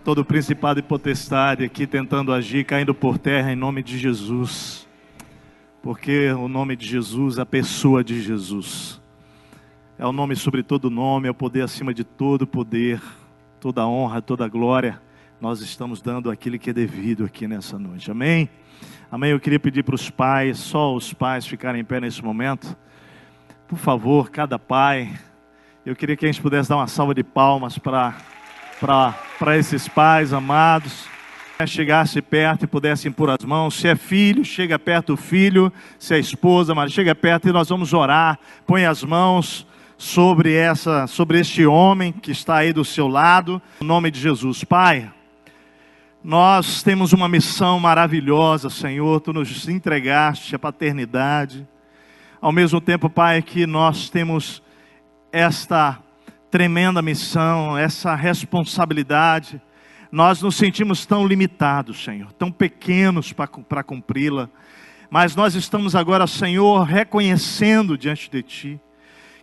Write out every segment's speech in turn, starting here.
Todo principado e potestade aqui tentando agir, caindo por terra em nome de Jesus. Porque o nome de Jesus, a pessoa de Jesus, é o nome sobre todo nome, é o poder acima de todo poder, toda honra, toda glória. Nós estamos dando aquilo que é devido aqui nessa noite, amém? Amém, eu queria pedir para os pais, só os pais ficarem em pé nesse momento. Por favor, cada pai, eu queria que a gente pudesse dar uma salva de palmas para esses pais amados. Chegasse perto e pudesse impor as mãos. Se é filho, chega perto o filho. Se é esposa, mas chega perto e nós vamos orar. Põe as mãos sobre este homem que está aí do seu lado. Em nome de Jesus. Pai, nós temos uma missão maravilhosa, Senhor. Tu nos entregaste a paternidade. Ao mesmo tempo, Pai, que nós temos esta tremenda missão, essa responsabilidade. Nós nos sentimos tão limitados, Senhor, tão pequenos para cumpri-la. Mas nós estamos agora, Senhor, reconhecendo diante de Ti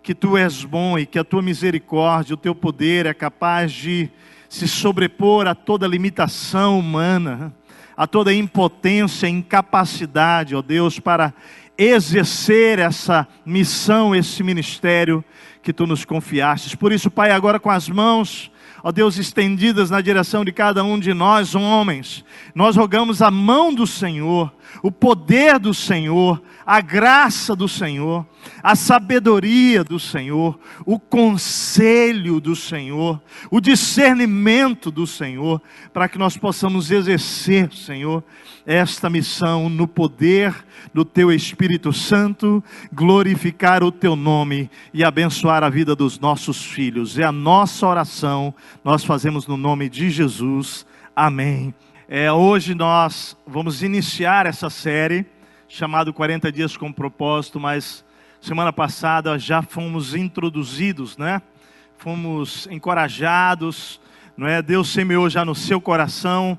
que Tu és bom e que a Tua misericórdia, o Teu poder é capaz de se sobrepor a toda limitação humana, a toda impotência, incapacidade, ó Deus, para exercer essa missão, esse ministério que Tu nos confiastes. Por isso, Pai, agora com as mãos, ó Deus, estendidas na direção de cada um de nós, homens, nós rogamos a mão do Senhor, o poder do Senhor, a graça do Senhor, a sabedoria do Senhor, o conselho do Senhor, o discernimento do Senhor, para que nós possamos exercer, Senhor, esta missão no poder do Teu Espírito Santo, glorificar o Teu nome e abençoar a vida dos nossos filhos. É a nossa oração, nós fazemos no nome de Jesus. Amém. Hoje nós vamos iniciar essa série chamada 40 Dias com Propósito, mas semana passada já fomos introduzidos, né? Fomos encorajados, não é? Deus semeou já no seu coração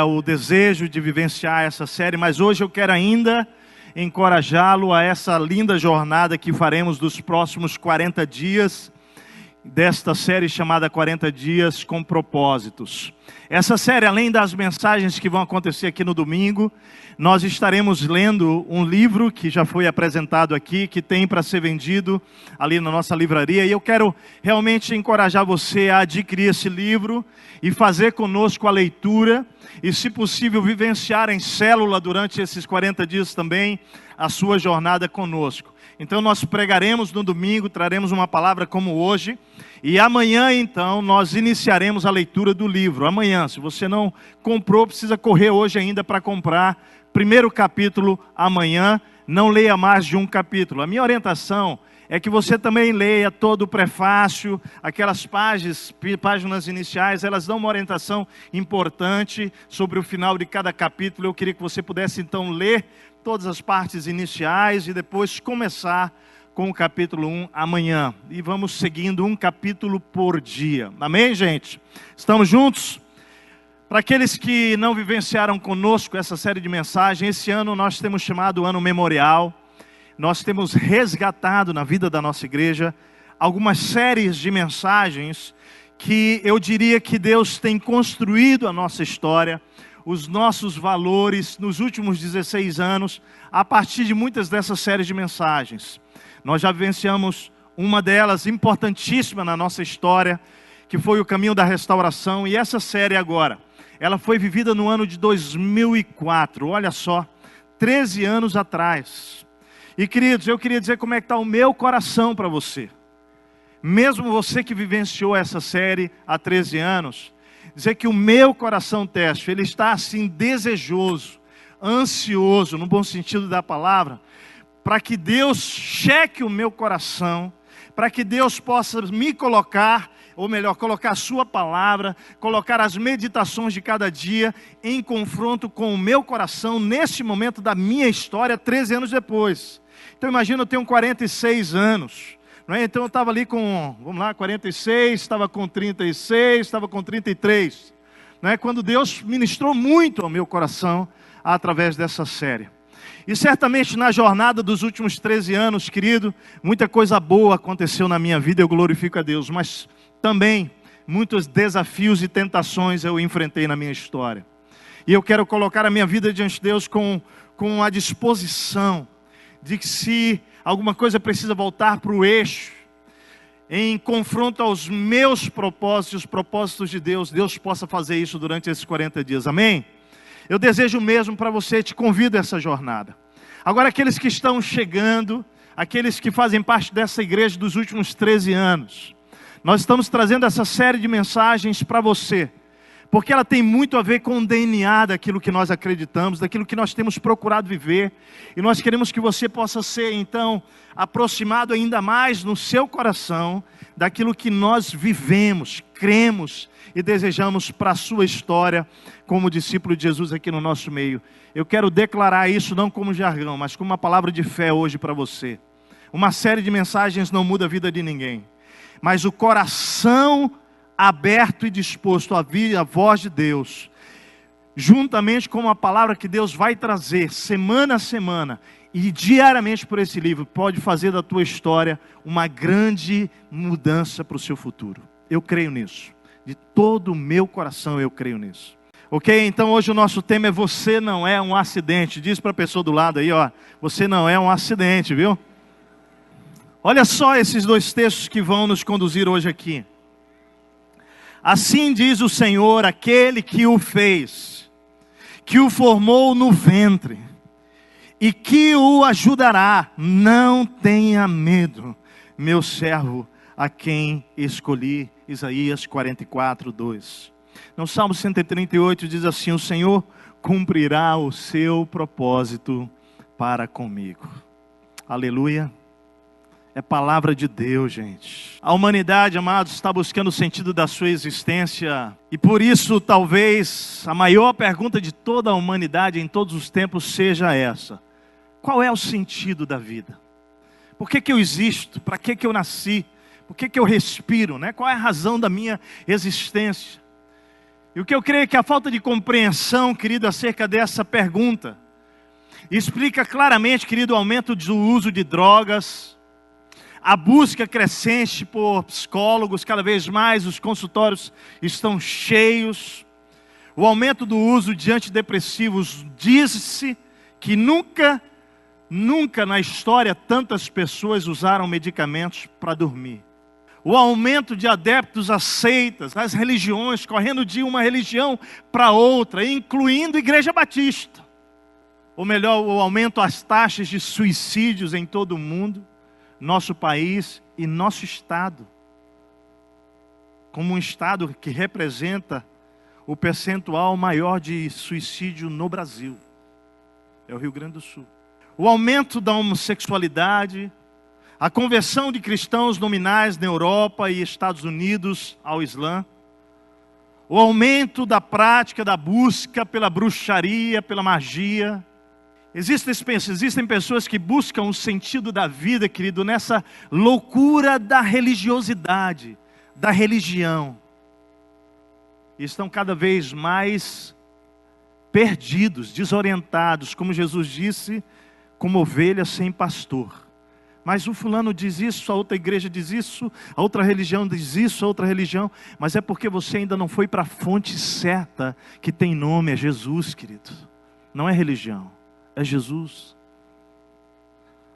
o desejo de vivenciar essa série, mas hoje eu quero ainda encorajá-lo a essa linda jornada que faremos dos próximos 40 dias, desta série chamada 40 Dias com Propósitos. Essa série, além das mensagens que vão acontecer aqui no domingo, nós estaremos lendo um livro que já foi apresentado aqui, que tem para ser vendido ali na nossa livraria, e eu quero realmente encorajar você a adquirir esse livro e fazer conosco a leitura, e se possível vivenciar em célula durante esses 40 dias também a sua jornada conosco. Então nós pregaremos no domingo, traremos uma palavra como hoje, e amanhã então nós iniciaremos a leitura do livro. Amanhã, se você não comprou, precisa correr hoje ainda para comprar. Primeiro capítulo amanhã, não leia mais de um capítulo. A minha orientação é que você também leia todo o prefácio, aquelas páginas iniciais, elas dão uma orientação importante sobre o final de cada capítulo. Eu queria que você pudesse então ler todas as partes iniciais e depois começar com o capítulo 1 amanhã. E vamos seguindo um capítulo por dia. Amém, gente? Estamos juntos? Para aqueles que não vivenciaram conosco essa série de mensagens, esse ano nós temos chamado Ano Memorial. Nós temos resgatado na vida da nossa igreja algumas séries de mensagens que eu diria que Deus tem construído a nossa história, os nossos valores nos últimos 16 anos, a partir de muitas dessas séries de mensagens. Nós já vivenciamos uma delas importantíssima na nossa história, que foi o caminho da restauração, e essa série agora, ela foi vivida no ano de 2004, olha só, 13 anos atrás. E queridos, eu queria dizer como é que está o meu coração para você. Mesmo você que vivenciou essa série há 13 anos, dizer que o meu coração, Teste, ele está assim desejoso, ansioso, no bom sentido da palavra, para que Deus cheque o meu coração, para que Deus possa me colocar, ou melhor, colocar a sua palavra, colocar as meditações de cada dia em confronto com o meu coração, nesse momento da minha história, 13 anos depois. Então imagina, eu tenho 46 anos, não é? Então eu estava ali com, 46, estava com 36, estava com 33, não é? Quando Deus ministrou muito ao meu coração através dessa série. E certamente na jornada dos últimos 13 anos, querido, muita coisa boa aconteceu na minha vida, eu glorifico a Deus, mas também muitos desafios e tentações eu enfrentei na minha história. E eu quero colocar a minha vida diante de Deus com a disposição de que, se alguma coisa precisa voltar para o eixo, em confronto aos meus propósitos e os propósitos de Deus, Deus possa fazer isso durante esses 40 dias, amém? Eu desejo o mesmo para você, te convido a essa jornada. Agora, aqueles que estão chegando, aqueles que fazem parte dessa igreja dos últimos 13 anos, nós estamos trazendo essa série de mensagens para você, porque ela tem muito a ver com o DNA daquilo que nós acreditamos, daquilo que nós temos procurado viver, e nós queremos que você possa ser, então, aproximado ainda mais no seu coração, daquilo que nós vivemos, cremos e desejamos para a sua história, como discípulo de Jesus aqui no nosso meio. Eu quero declarar isso não como jargão, mas como uma palavra de fé hoje para você. Uma série de mensagens não muda a vida de ninguém, mas o coração aberto e disposto a ouvir a voz de Deus, juntamente com a palavra que Deus vai trazer semana a semana e diariamente por esse livro, pode fazer da tua história uma grande mudança para o seu futuro. Eu creio nisso, de todo o meu coração eu creio nisso. Ok? Então hoje o nosso tema é: você não é um acidente. Diz para a pessoa do lado aí, ó, você não é um acidente, viu? Olha só esses dois textos que vão nos conduzir hoje aqui. Assim diz o Senhor, aquele que o fez, que o formou no ventre, e que o ajudará. Não tenha medo, meu servo, a quem escolhi. Isaías 44, 2. No Salmo 138 diz assim: o Senhor cumprirá o seu propósito para comigo. Aleluia. É palavra de Deus, gente. A humanidade, amados, está buscando o sentido da sua existência. E por isso, talvez, a maior pergunta de toda a humanidade em todos os tempos seja essa: qual é o sentido da vida? Por que eu existo? Para que eu nasci? Por que eu respiro? Né? Qual é a razão da minha existência? E o que eu creio é que a falta de compreensão, querido, acerca dessa pergunta, explica claramente, querido, o aumento do uso de drogas, a busca crescente por psicólogos. Cada vez mais os consultórios estão cheios. O aumento do uso de antidepressivos. Diz-se que nunca na história tantas pessoas usaram medicamentos para dormir. O aumento de adeptos a seitas, as religiões, correndo de uma religião para outra, incluindo a Igreja Batista. Ou melhor, o aumento das taxas de suicídios em todo o mundo, nosso país e nosso estado, como um estado que representa o percentual maior de suicídio no Brasil, é o Rio Grande do Sul. O aumento da homossexualidade, a conversão de cristãos nominais na Europa e Estados Unidos ao Islã, o aumento da prática da busca pela bruxaria, pela magia. Existem pessoas que buscam o sentido da vida, querido, nessa loucura da religiosidade, da religião. E estão cada vez mais perdidos, desorientados, como Jesus disse, como ovelhas sem pastor. Mas o fulano diz isso, a outra igreja diz isso, a outra religião diz isso, a outra religião. Mas é porque você ainda não foi para a fonte certa, que tem nome, é Jesus, querido. Não é religião, é Jesus.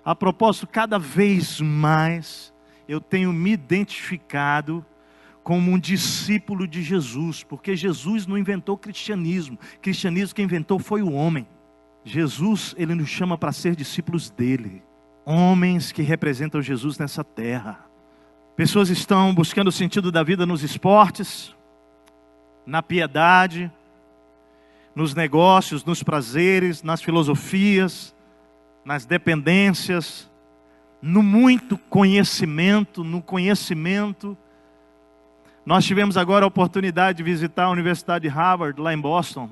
A propósito, cada vez mais eu tenho me identificado como um discípulo de Jesus, porque Jesus não inventou cristianismo. Cristianismo quem inventou foi o homem. Jesus, ele nos chama para ser discípulos dele. Homens que representam Jesus nessa terra. Pessoas estão buscando o sentido da vida nos esportes, na piedade, nos negócios, nos prazeres, nas filosofias, nas dependências, no muito conhecimento, no conhecimento. Nós tivemos agora a oportunidade de visitar a Universidade de Harvard, lá em Boston.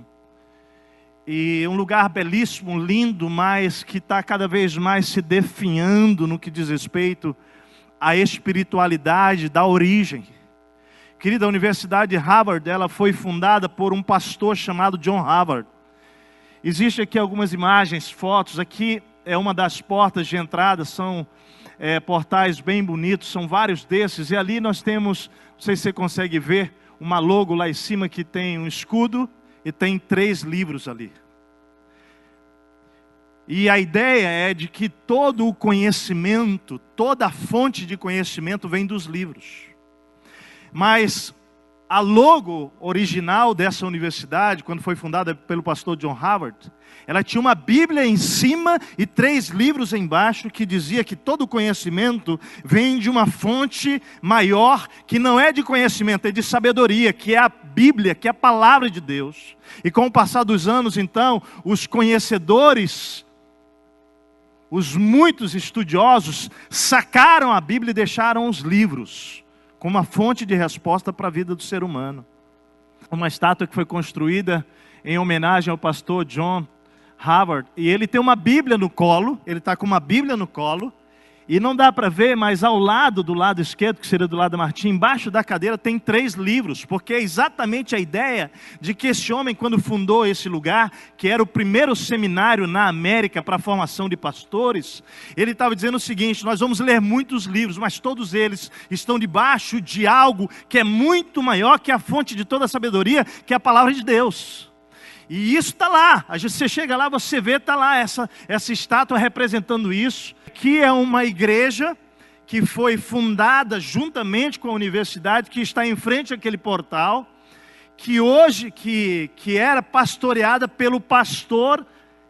E um lugar belíssimo, lindo, mas que está cada vez mais se definhando no que diz respeito à espiritualidade da origem. Querida, a Universidade de Harvard, ela foi fundada por um pastor chamado John Harvard. Existem aqui algumas imagens, fotos. Aqui é uma das portas de entrada, são portais bem bonitos, são vários desses, e ali nós temos, não sei se você consegue ver, uma logo lá em cima que tem um escudo e tem 3 livros ali. E a ideia é de que todo o conhecimento, toda a fonte de conhecimento vem dos livros. Mas a logo original dessa universidade, quando foi fundada pelo pastor John Howard, ela tinha uma Bíblia em cima e 3 livros embaixo, que dizia que todo conhecimento vem de uma fonte maior, que não é de conhecimento, é de sabedoria, que é a Bíblia, que é a palavra de Deus. E com o passar dos anos, então, os conhecedores, os muitos estudiosos, sacaram a Bíblia e deixaram os livros como uma fonte de resposta para a vida do ser humano. Uma estátua que foi construída em homenagem ao pastor John Howard, e ele tem uma Bíblia no colo, ele está com uma Bíblia no colo, e não dá para ver, mas ao lado, do lado esquerdo, que seria do lado da Martim, embaixo da cadeira tem 3 livros, porque é exatamente a ideia de que esse homem, quando fundou esse lugar, que era o primeiro seminário na América para a formação de pastores, ele estava dizendo o seguinte: nós vamos ler muitos livros, mas todos eles estão debaixo de algo que é muito maior que a fonte de toda a sabedoria, que é a palavra de Deus. E isso está lá, você chega lá, você vê, está lá essa estátua representando isso. Aqui é uma igreja que foi fundada juntamente com a universidade, que está em frente àquele portal, que hoje, que era pastoreada pelo pastor,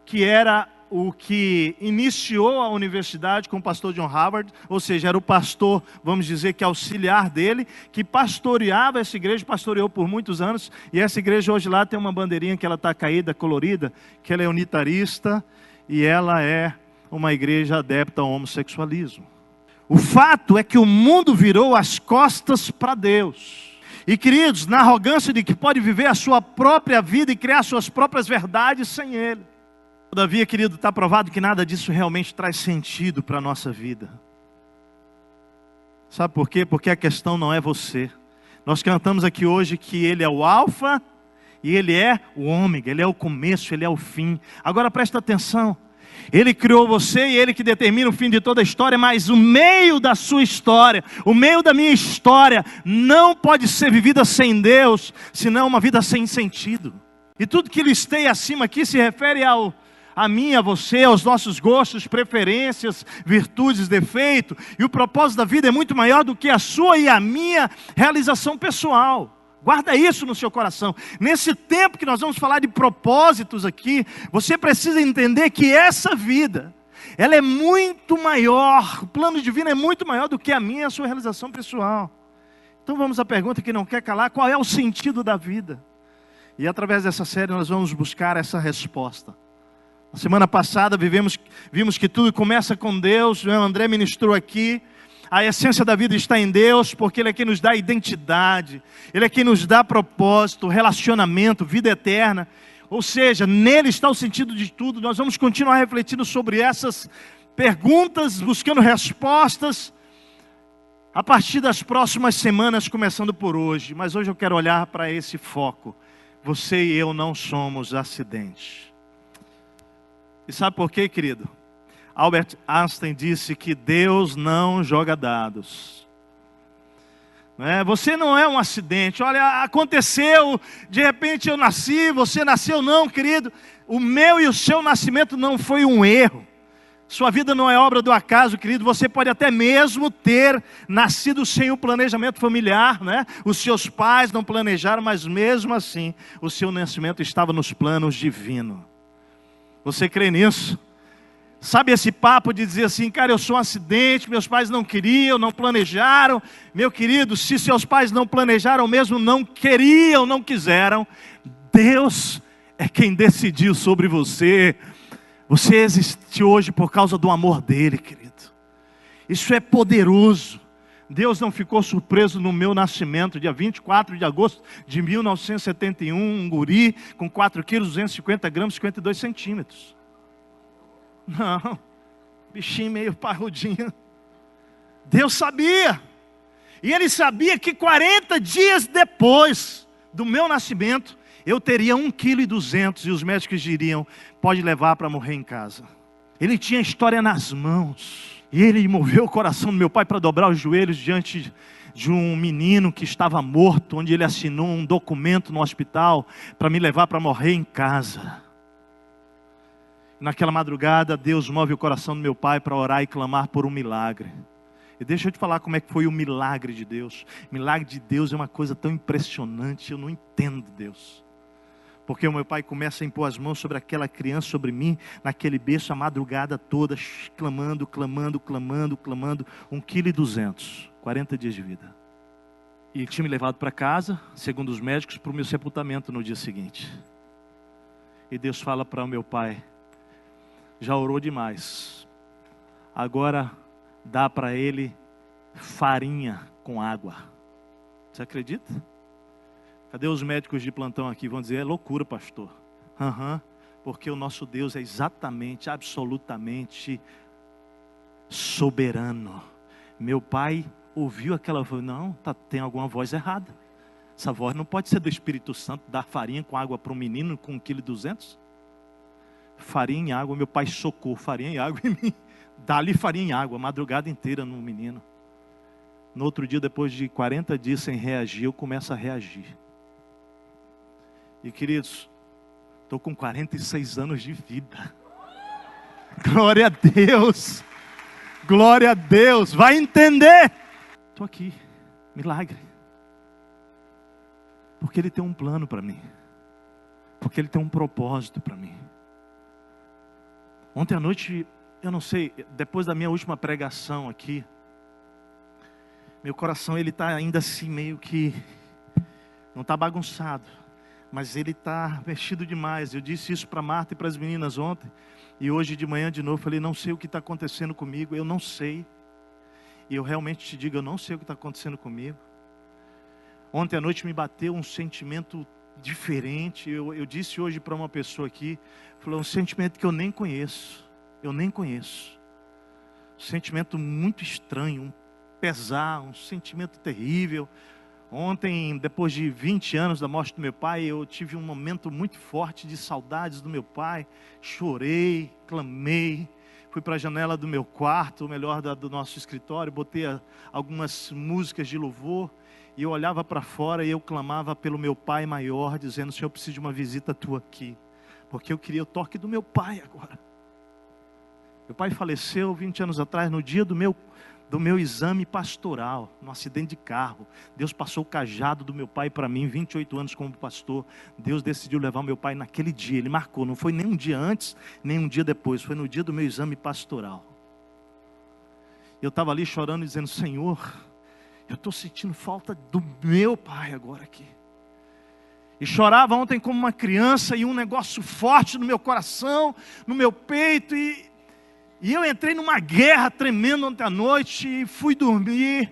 que era o que iniciou a universidade com o pastor John Howard, ou seja, era o pastor, vamos dizer que auxiliar dele, que pastoreava essa igreja, pastoreou por muitos anos, e essa igreja hoje lá tem uma bandeirinha que ela está caída, colorida, que ela é unitarista, e ela é uma igreja adepta ao homossexualismo. O fato é que o mundo virou as costas para Deus. E queridos, na arrogância de que pode viver a sua própria vida e criar suas próprias verdades sem Ele. Todavia, querido, está provado que nada disso realmente traz sentido para a nossa vida. Sabe por quê? Porque a questão não é você. Nós cantamos aqui hoje que Ele é o alfa e Ele é o ômega, Ele é o começo, Ele é o fim. Agora presta atenção. Ele criou você e Ele que determina o fim de toda a história, mas o meio da sua história, o meio da minha história, não pode ser vivida sem Deus, senão uma vida sem sentido. E tudo que listei acima aqui se refere a mim, a você, aos nossos gostos, preferências, virtudes, defeitos. E o propósito da vida é muito maior do que a sua e a minha realização pessoal. Guarda isso no seu coração. Nesse tempo que nós vamos falar de propósitos aqui, você precisa entender que essa vida, ela é muito maior, o plano divino é muito maior do que a minha e a sua realização pessoal. Então vamos à pergunta que não quer calar: qual é o sentido da vida? E através dessa série nós vamos buscar essa resposta. Na semana passada vimos que tudo começa com Deus. O André ministrou aqui. A essência da vida está em Deus, porque Ele é quem nos dá identidade. Ele é quem nos dá propósito, relacionamento, vida eterna. Ou seja, nele está o sentido de tudo. Nós vamos continuar refletindo sobre essas perguntas, buscando respostas, a partir das próximas semanas, começando por hoje. Mas hoje eu quero olhar para esse foco. Você e eu não somos acidente. E sabe por quê, querido? Albert Einstein disse que Deus não joga dados. Você não é um acidente. Olha, aconteceu, de repente eu nasci, você nasceu. Não, querido. O meu e o seu nascimento não foi um erro. Sua vida não é obra do acaso, querido. Você pode até mesmo ter nascido sem o planejamento familiar, né? Os seus pais não planejaram, mas mesmo assim, o seu nascimento estava nos planos divinos. Você crê nisso? Sabe esse papo de dizer assim: cara, eu sou um acidente, meus pais não queriam, não planejaram. Meu querido, se seus pais não planejaram mesmo, não queriam, não quiseram, Deus é quem decidiu sobre você. Você existe hoje por causa do amor dele, querido. Isso é poderoso. Deus não ficou surpreso no meu nascimento, dia 24 de agosto de 1971, um guri com 4 quilos, 250 gramas, 52 centímetros. Não, bichinho meio parrudinho. Deus sabia. E Ele sabia que 40 dias depois do meu nascimento, eu teria 1,2 kg, e os médicos diriam: pode levar para morrer em casa. Ele tinha a história nas mãos. E Ele moveu o coração do meu pai para dobrar os joelhos diante de um menino que estava morto, onde ele assinou um documento no hospital para me levar para morrer em casa. Naquela madrugada, Deus move o coração do meu pai para orar e clamar por um milagre. E deixa eu te falar como é que foi o milagre de Deus. O milagre de Deus é uma coisa tão impressionante, eu não entendo Deus. Porque o meu pai começa a impor as mãos sobre aquela criança, sobre mim, naquele berço a madrugada toda, clamando, 1,2 kg, 40 dias de vida. E tinha me levado para casa, segundo os médicos, para o meu sepultamento no dia seguinte. E Deus fala para o meu pai: já orou demais, agora dá para ele farinha com água. Você acredita? Cadê os médicos de plantão aqui? Vão dizer: é loucura, pastor. Porque o nosso Deus é exatamente, absolutamente soberano. Meu pai ouviu aquela voz: não, tem alguma voz errada. Essa voz não pode ser do Espírito Santo, dar farinha com água para um menino com 1,2 kg. Farinha e água, meu pai socou farinha e água em mim. Dá-lhe farinha e água, a madrugada inteira no menino. No outro dia, depois de 40 dias sem reagir, eu começo a reagir. E queridos, estou com 46 anos de vida. Glória a Deus. Glória a Deus. Vai entender. Estou aqui. Milagre. Porque Ele tem um plano para mim. Porque Ele tem um propósito para mim. Ontem à noite, eu não sei, depois da minha última pregação aqui, meu coração ele está ainda assim meio que, não está bagunçado, mas ele está mexido demais. Eu disse isso para Marta e para as meninas ontem, e hoje de manhã de novo, falei: não sei o que está acontecendo comigo, eu não sei. E eu realmente te digo, eu não sei o que está acontecendo comigo. Ontem à noite me bateu um sentimento diferente. Eu disse hoje para uma pessoa aqui, falou: um sentimento que eu nem conheço. Um sentimento muito estranho, um pesar, um sentimento terrível. Ontem, depois de 20 anos da morte do meu pai, eu tive um momento muito forte de saudades do meu pai. Chorei, clamei, fui para a janela do meu quarto, ou melhor, do nosso escritório, botei algumas músicas de louvor, e eu olhava para fora e eu clamava pelo meu pai maior, dizendo: Senhor, eu preciso de uma visita tua aqui, porque eu queria o toque do meu pai agora. Meu pai faleceu 20 anos atrás, no dia do meu exame pastoral, num acidente de carro. Deus passou o cajado do meu pai para mim, 28 anos como pastor. Deus decidiu levar o meu pai naquele dia, Ele marcou, não foi nem um dia antes, nem um dia depois, foi no dia do meu exame pastoral. Eu estava ali chorando, dizendo: Senhor, eu estou sentindo falta do meu pai agora aqui. E chorava ontem como uma criança, e um negócio forte no meu coração, no meu peito, e eu entrei numa guerra tremenda ontem à noite, e fui dormir,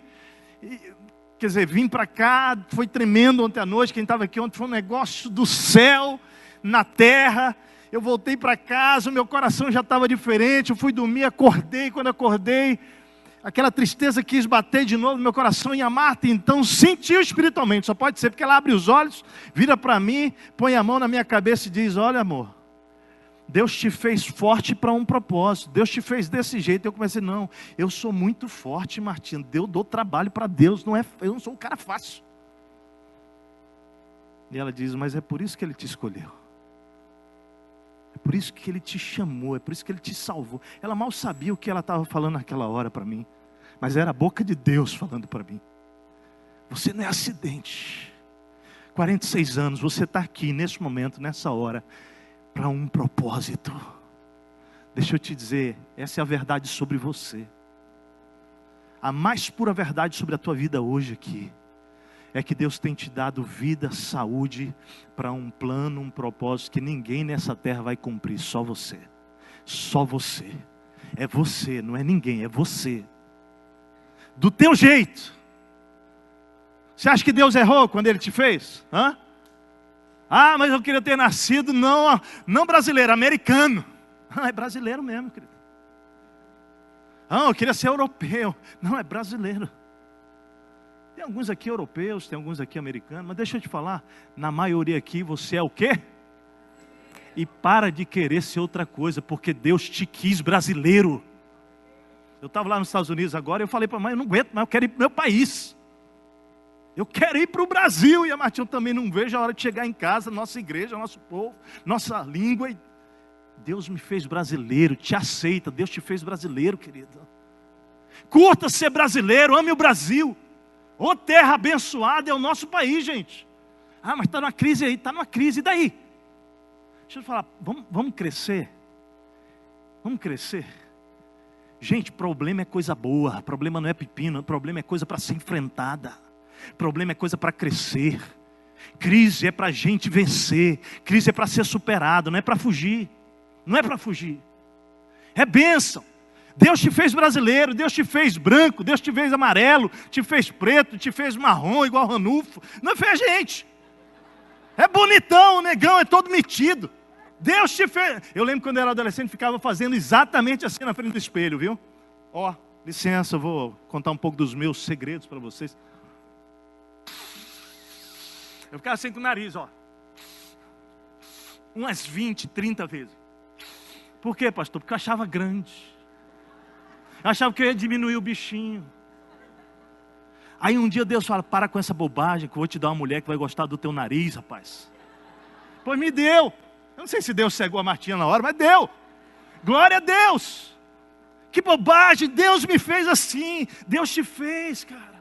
quer dizer, vim para cá, foi tremendo ontem à noite. Quem estava aqui ontem, foi um negócio do céu, na terra. Eu voltei para casa, o meu coração já estava diferente, eu fui dormir, acordei. Quando acordei, aquela tristeza quis bater de novo no meu coração, e a Marta então sentiu espiritualmente, só pode ser porque ela abre os olhos, vira para mim, põe a mão na minha cabeça e diz: olha, amor, Deus te fez forte para um propósito, Deus te fez desse jeito. Eu comecei: não, eu sou muito forte, Martina, eu dou trabalho para Deus, eu não sou um cara fácil. E ela diz: mas é por isso que Ele te escolheu, é por isso que Ele te chamou, é por isso que Ele te salvou. Ela mal sabia o que ela estava falando naquela hora para mim, mas era a boca de Deus falando para mim. Você não é acidente. 46 anos, você está aqui nesse momento, nessa hora, para um propósito. Deixa eu te dizer, essa é a verdade sobre você. A mais pura verdade sobre a tua vida hoje aqui é que Deus tem te dado vida, saúde, para um plano, um propósito que ninguém nessa terra vai cumprir, só você. Só você. É você, não é ninguém, é você. Do teu jeito. Você acha que Deus errou quando Ele te fez? Ah, mas eu queria ter nascido não brasileiro, americano. É brasileiro mesmo, querido. Eu queria ser europeu. Não, é brasileiro. Tem alguns aqui europeus, tem alguns aqui americanos, mas deixa eu te falar, na maioria aqui você é o quê? E para de querer ser outra coisa, porque Deus te quis brasileiro. Eu estava lá nos Estados Unidos agora, eu falei para a mãe, eu não aguento, mas eu quero ir para o meu país. Eu quero ir para o Brasil. E a Martinha, eu também não vejo a hora de chegar em casa, nossa igreja, nosso povo, nossa língua. Deus me fez brasileiro, te aceita, Deus te fez brasileiro, querido. Curta ser brasileiro, ame o Brasil. Ô terra abençoada é o nosso país, gente. Ah, mas está numa crise aí, está numa crise, e daí? Deixa eu falar, vamos crescer. Vamos crescer. Gente, problema é coisa boa, problema não é pepino, problema é coisa para ser enfrentada. Problema é coisa para crescer. Crise é para a gente vencer. Crise é para ser superado, não é para fugir. Não é para fugir. É bênção. Deus te fez brasileiro, Deus te fez branco, Deus te fez amarelo, te fez preto, te fez marrom igual Ranulfo. Não fez gente. É bonitão, o negão é todo metido. Deus te fez. Eu lembro quando eu era adolescente, ficava fazendo exatamente assim na frente do espelho, viu? Ó, licença, eu vou contar um pouco dos meus segredos para vocês. Eu ficava assim com o nariz, ó. Umas 20, 30 vezes. Por quê, pastor? Porque eu achava grande. Eu achava que eu ia diminuir o bichinho. Aí um dia Deus fala, para com essa bobagem, que eu vou te dar uma mulher que vai gostar do teu nariz, rapaz. Pois me deu. Eu não sei se Deus cegou a Martinha na hora, mas deu. Glória a Deus. Que bobagem, Deus me fez assim. Deus te fez, cara.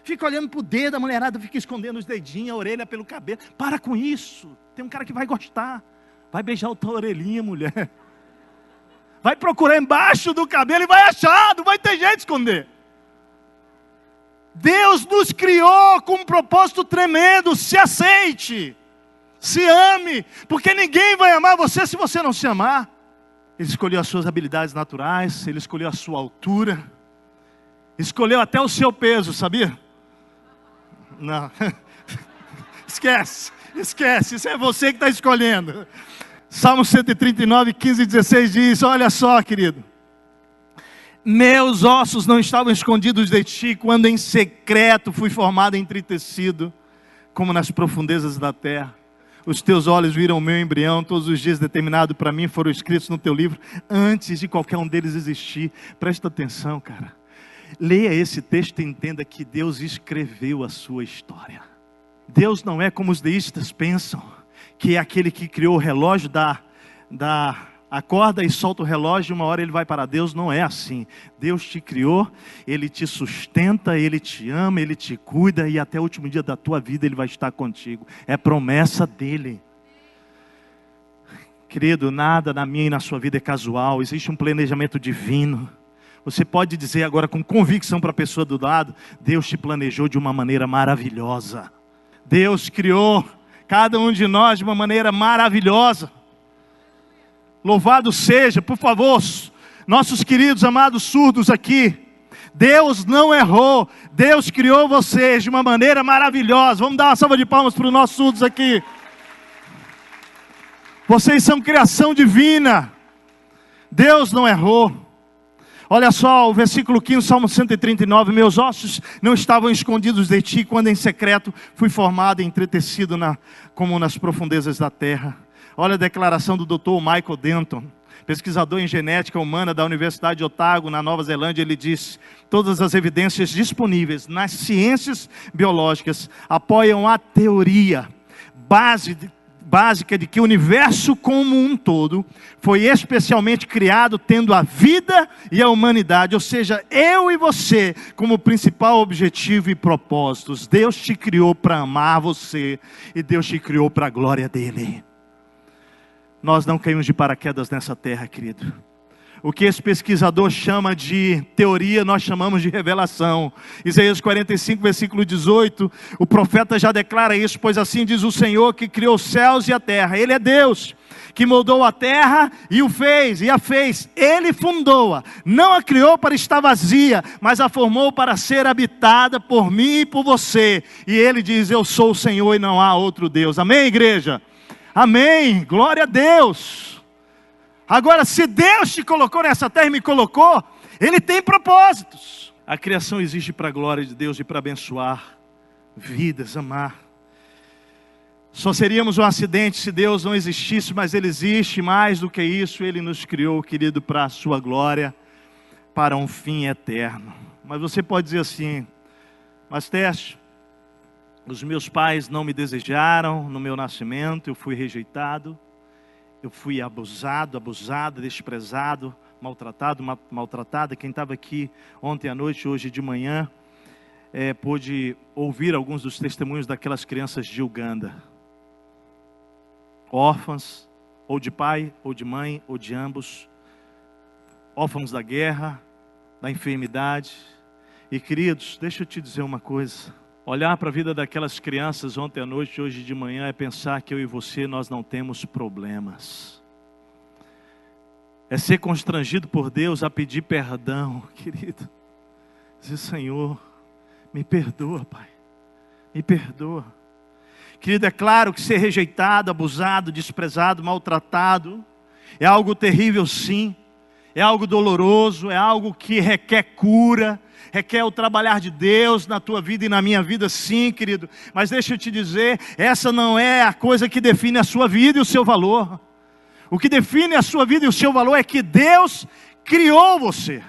Fica olhando para o dedo, a mulherada fica escondendo os dedinhos, a orelha pelo cabelo. Para com isso. Tem um cara que vai gostar. Vai beijar a tua orelhinha, mulher. Vai procurar embaixo do cabelo e vai achar. Não vai ter jeito de esconder. Deus nos criou com um propósito tremendo. Se aceite. Se ame. Porque ninguém vai amar você se você não se amar. Ele escolheu as suas habilidades naturais. Ele escolheu a sua altura. Escolheu até o seu peso, sabia? Não, esquece, isso é você que está escolhendo. Salmo 139, 15 e 16 diz, olha só, querido. Meus ossos não estavam escondidos de ti, quando em secreto fui formado e entretecido, como nas profundezas da terra. Os teus olhos viram o meu embrião, todos os dias determinados para mim foram escritos no teu livro, antes de qualquer um deles existir. Presta atenção, cara. Leia esse texto e entenda que Deus escreveu a sua história. Deus não é como os deístas pensam, que é aquele que criou o relógio, acorda e solta o relógio e uma hora ele vai parar. Deus não é assim. Deus te criou, Ele te sustenta, Ele te ama, Ele te cuida e até o último dia da tua vida Ele vai estar contigo. É promessa dEle. Querido, nada na minha e na sua vida é casual, existe um planejamento divino. Você pode dizer agora com convicção para a pessoa do lado, Deus te planejou de uma maneira maravilhosa. Deus criou cada um de nós de uma maneira maravilhosa. Louvado seja, por favor, nossos queridos amados surdos aqui. Deus não errou, Deus criou vocês de uma maneira maravilhosa. Vamos dar uma salva de palmas para os nossos surdos aqui. Vocês são criação divina. Deus não errou. Olha só o versículo 15, Salmo 139. Meus ossos não estavam escondidos de ti, quando em secreto fui formado e entretecido como nas profundezas da terra. Olha a declaração do Dr. Michael Denton, pesquisador em genética humana da Universidade de Otago, na Nova Zelândia. Ele diz, todas as evidências disponíveis nas ciências biológicas apoiam a teoria básica de que o universo como um todo foi especialmente criado tendo a vida e a humanidade, ou seja, eu e você como principal objetivo e propósitos. Deus te criou para amar você e Deus te criou para a glória dele. Nós não caímos de paraquedas nessa terra, querido. O que esse pesquisador chama de teoria, nós chamamos de revelação. Isaías 45, versículo 18, o profeta já declara isso, pois assim diz o Senhor que criou os céus e a terra. Ele é Deus, que moldou a terra e o fez, e a fez. Ele fundou-a, não a criou para estar vazia, mas a formou para ser habitada por mim e por você. E ele diz, eu sou o Senhor e não há outro Deus. Amém, igreja? Amém, glória a Deus. Agora, se Deus te colocou nessa terra e me colocou, Ele tem propósitos. A criação existe para a glória de Deus e para abençoar vidas, amar. Só seríamos um acidente se Deus não existisse, mas Ele existe. Mais do que isso, Ele nos criou, querido, para a sua glória, para um fim eterno. Mas você pode dizer assim: mas Tércio, os meus pais não me desejaram no meu nascimento, eu fui rejeitado, eu fui abusado, abusada, desprezado, maltratado, maltratada. Quem estava aqui ontem à noite, hoje de manhã, pôde ouvir alguns dos testemunhos daquelas crianças de Uganda, órfãs, ou de pai, ou de mãe, ou de ambos, órfãos da guerra, da enfermidade. E queridos, deixa eu te dizer uma coisa: olhar para a vida daquelas crianças ontem à noite, hoje de manhã, é pensar que eu e você, nós não temos problemas. É ser constrangido por Deus a pedir perdão, querido. Dizer: Senhor, me perdoa, Pai, me perdoa. Querido, é claro que ser rejeitado, abusado, desprezado, maltratado é algo terrível, sim. É algo doloroso, é algo que requer cura, requer o trabalhar de Deus na tua vida e na minha vida, sim, querido. Mas deixa eu te dizer, essa não é a coisa que define a sua vida e o seu valor. O que define a sua vida e o seu valor é que Deus criou você.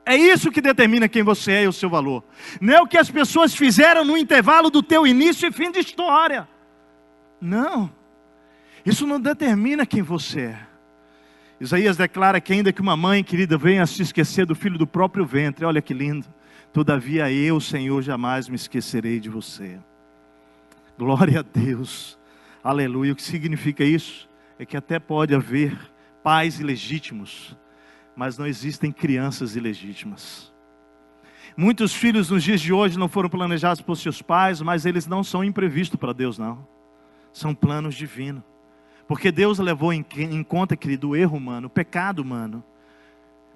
É isso que determina quem você é e o seu valor. Não é o que as pessoas fizeram no intervalo do teu início e fim de história. Não. Isso não determina quem você é. Isaías declara que ainda que uma mãe querida venha a se esquecer do filho do próprio ventre, olha que lindo: todavia eu, Senhor, jamais me esquecerei de você. Glória a Deus, aleluia. O que significa isso? É que até pode haver pais ilegítimos, mas não existem crianças ilegítimas. Muitos filhos nos dias de hoje não foram planejados por seus pais, mas eles não são imprevistos para Deus, não. São planos divinos. Porque Deus levou em conta, querido, o erro humano, o pecado humano.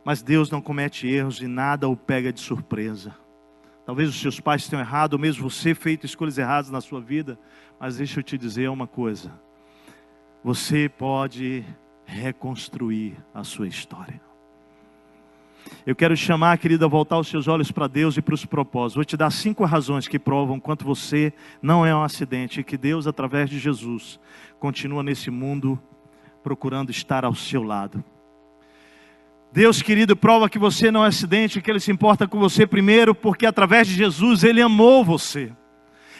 Mas Deus não comete erros e nada o pega de surpresa. Talvez os seus pais tenham errado, ou mesmo você feito escolhas erradas na sua vida. Mas deixa eu te dizer uma coisa: você pode reconstruir a sua história. Eu quero chamar, querida, a voltar os seus olhos para Deus e para os propósitos. Vou te dar 5 razões que provam quanto você não é um acidente, e que Deus, através de Jesus, continua nesse mundo procurando estar ao seu lado. Deus, querido, prova que você não é um acidente, que Ele se importa com você primeiro, porque através de Jesus Ele amou você.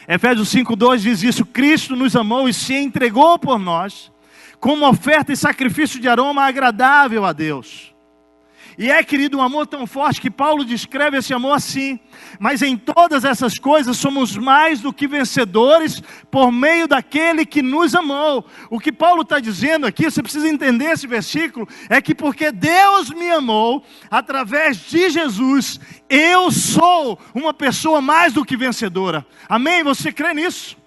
Efésios 5:2 diz isso: Cristo nos amou e se entregou por nós, como oferta e sacrifício de aroma agradável a Deus. E querido, um amor tão forte que Paulo descreve esse amor assim: mas em todas essas coisas somos mais do que vencedores por meio daquele que nos amou. O que Paulo está dizendo aqui, você precisa entender esse versículo, é que porque Deus me amou, através de Jesus, eu sou uma pessoa mais do que vencedora. Amém? Você crê nisso?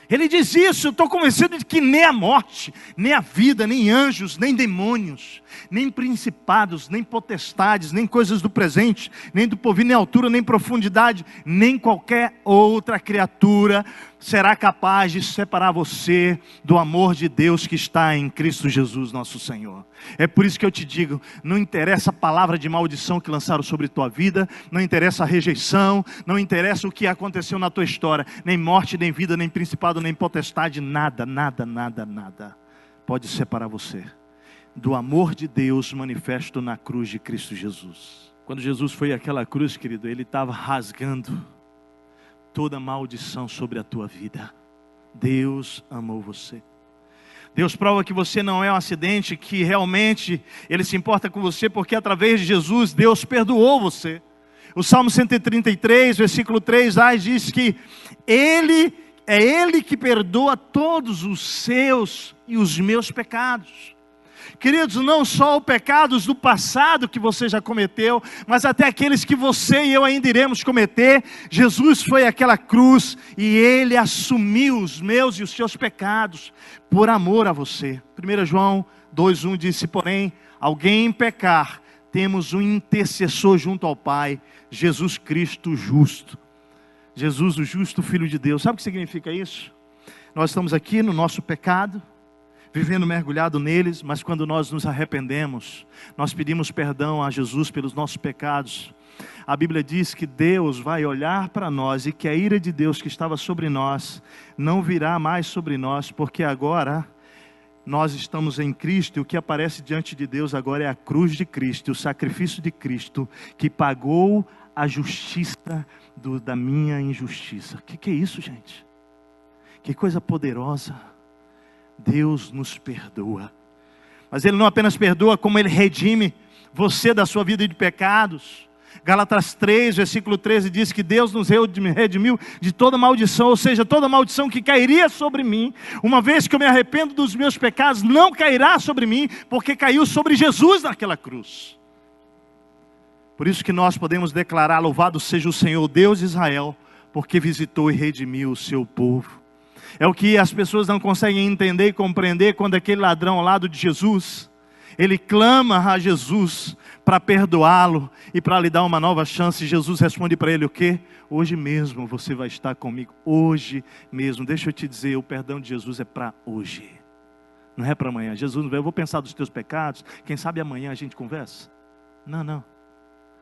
Ele diz isso: eu estou convencido de que nem a morte, nem a vida, nem anjos, nem demônios, nem principados, nem potestades, nem coisas do presente, nem do porvir, nem altura, nem profundidade, nem qualquer outra criatura será capaz de separar você do amor de Deus que está em Cristo Jesus nosso Senhor. É por isso que eu te digo, não interessa a palavra de maldição que lançaram sobre tua vida, não interessa a rejeição, não interessa o que aconteceu na tua história, nem morte, nem vida, nem principado, nem potestade, nada, nada, nada, nada pode separar você do amor de Deus manifesto na cruz de Cristo Jesus. Quando Jesus foi àquela cruz, querido, Ele estava rasgando toda maldição sobre a tua vida. Deus amou você. Deus prova que você não é um acidente, que realmente Ele se importa com você, porque através de Jesus, Deus perdoou você. O Salmo 133, versículo 3, diz que Ele que perdoa todos os seus e os meus pecados. Queridos, não só os pecados do passado que você já cometeu, mas até aqueles que você e eu ainda iremos cometer. Jesus foi àquela cruz e Ele assumiu os meus e os seus pecados por amor a você. 1 João 2:1 diz: se porém alguém pecar, temos um intercessor junto ao Pai, Jesus Cristo justo. Jesus o justo, Filho de Deus. Sabe o que significa isso? Nós estamos aqui no nosso pecado, vivendo mergulhado neles, mas quando nós nos arrependemos, nós pedimos perdão a Jesus pelos nossos pecados. A Bíblia diz que Deus vai olhar para nós e que a ira de Deus que estava sobre nós não virá mais sobre nós, porque agora nós estamos em Cristo, e o que aparece diante de Deus agora é a cruz de Cristo, o sacrifício de Cristo, que pagou a justiça da minha injustiça. O que é isso, gente? Que coisa poderosa. Deus nos perdoa. Mas Ele não apenas perdoa, como Ele redime você da sua vida de pecados. Gálatas 3, versículo 13 diz que Deus nos redimiu de toda maldição, ou seja, toda maldição que cairia sobre mim, uma vez que eu me arrependo dos meus pecados, não cairá sobre mim, porque caiu sobre Jesus naquela cruz. Por isso que nós podemos declarar: louvado seja o Senhor Deus de Israel, porque visitou e redimiu o seu povo. É o que as pessoas não conseguem entender e compreender, quando aquele ladrão ao lado de Jesus, ele clama a Jesus para perdoá-lo e para lhe dar uma nova chance. Jesus responde para ele o quê? Hoje mesmo você vai estar comigo. Hoje mesmo. Deixa eu te dizer, o perdão de Jesus é para hoje. Não é para amanhã. Jesus não vai, eu vou pensar dos teus pecados, quem sabe amanhã a gente conversa. Não.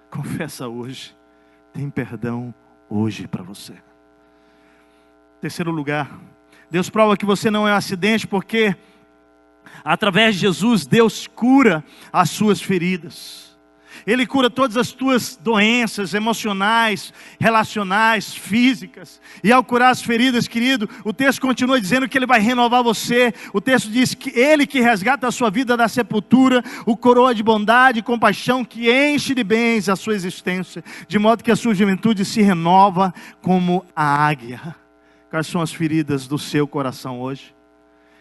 Confessa hoje. Tem perdão hoje para você. Terceiro lugar, Deus prova que você não é um acidente, porque através de Jesus, Deus cura as suas feridas. Ele cura todas as tuas doenças emocionais, relacionais, físicas. E ao curar as feridas, querido, o texto continua dizendo que Ele vai renovar você. O texto diz que Ele que resgata a sua vida da sepultura, o coroa de bondade e compaixão, que enche de bens a sua existência, de modo que a sua juventude se renova como a águia. Quais são as feridas do seu coração hoje?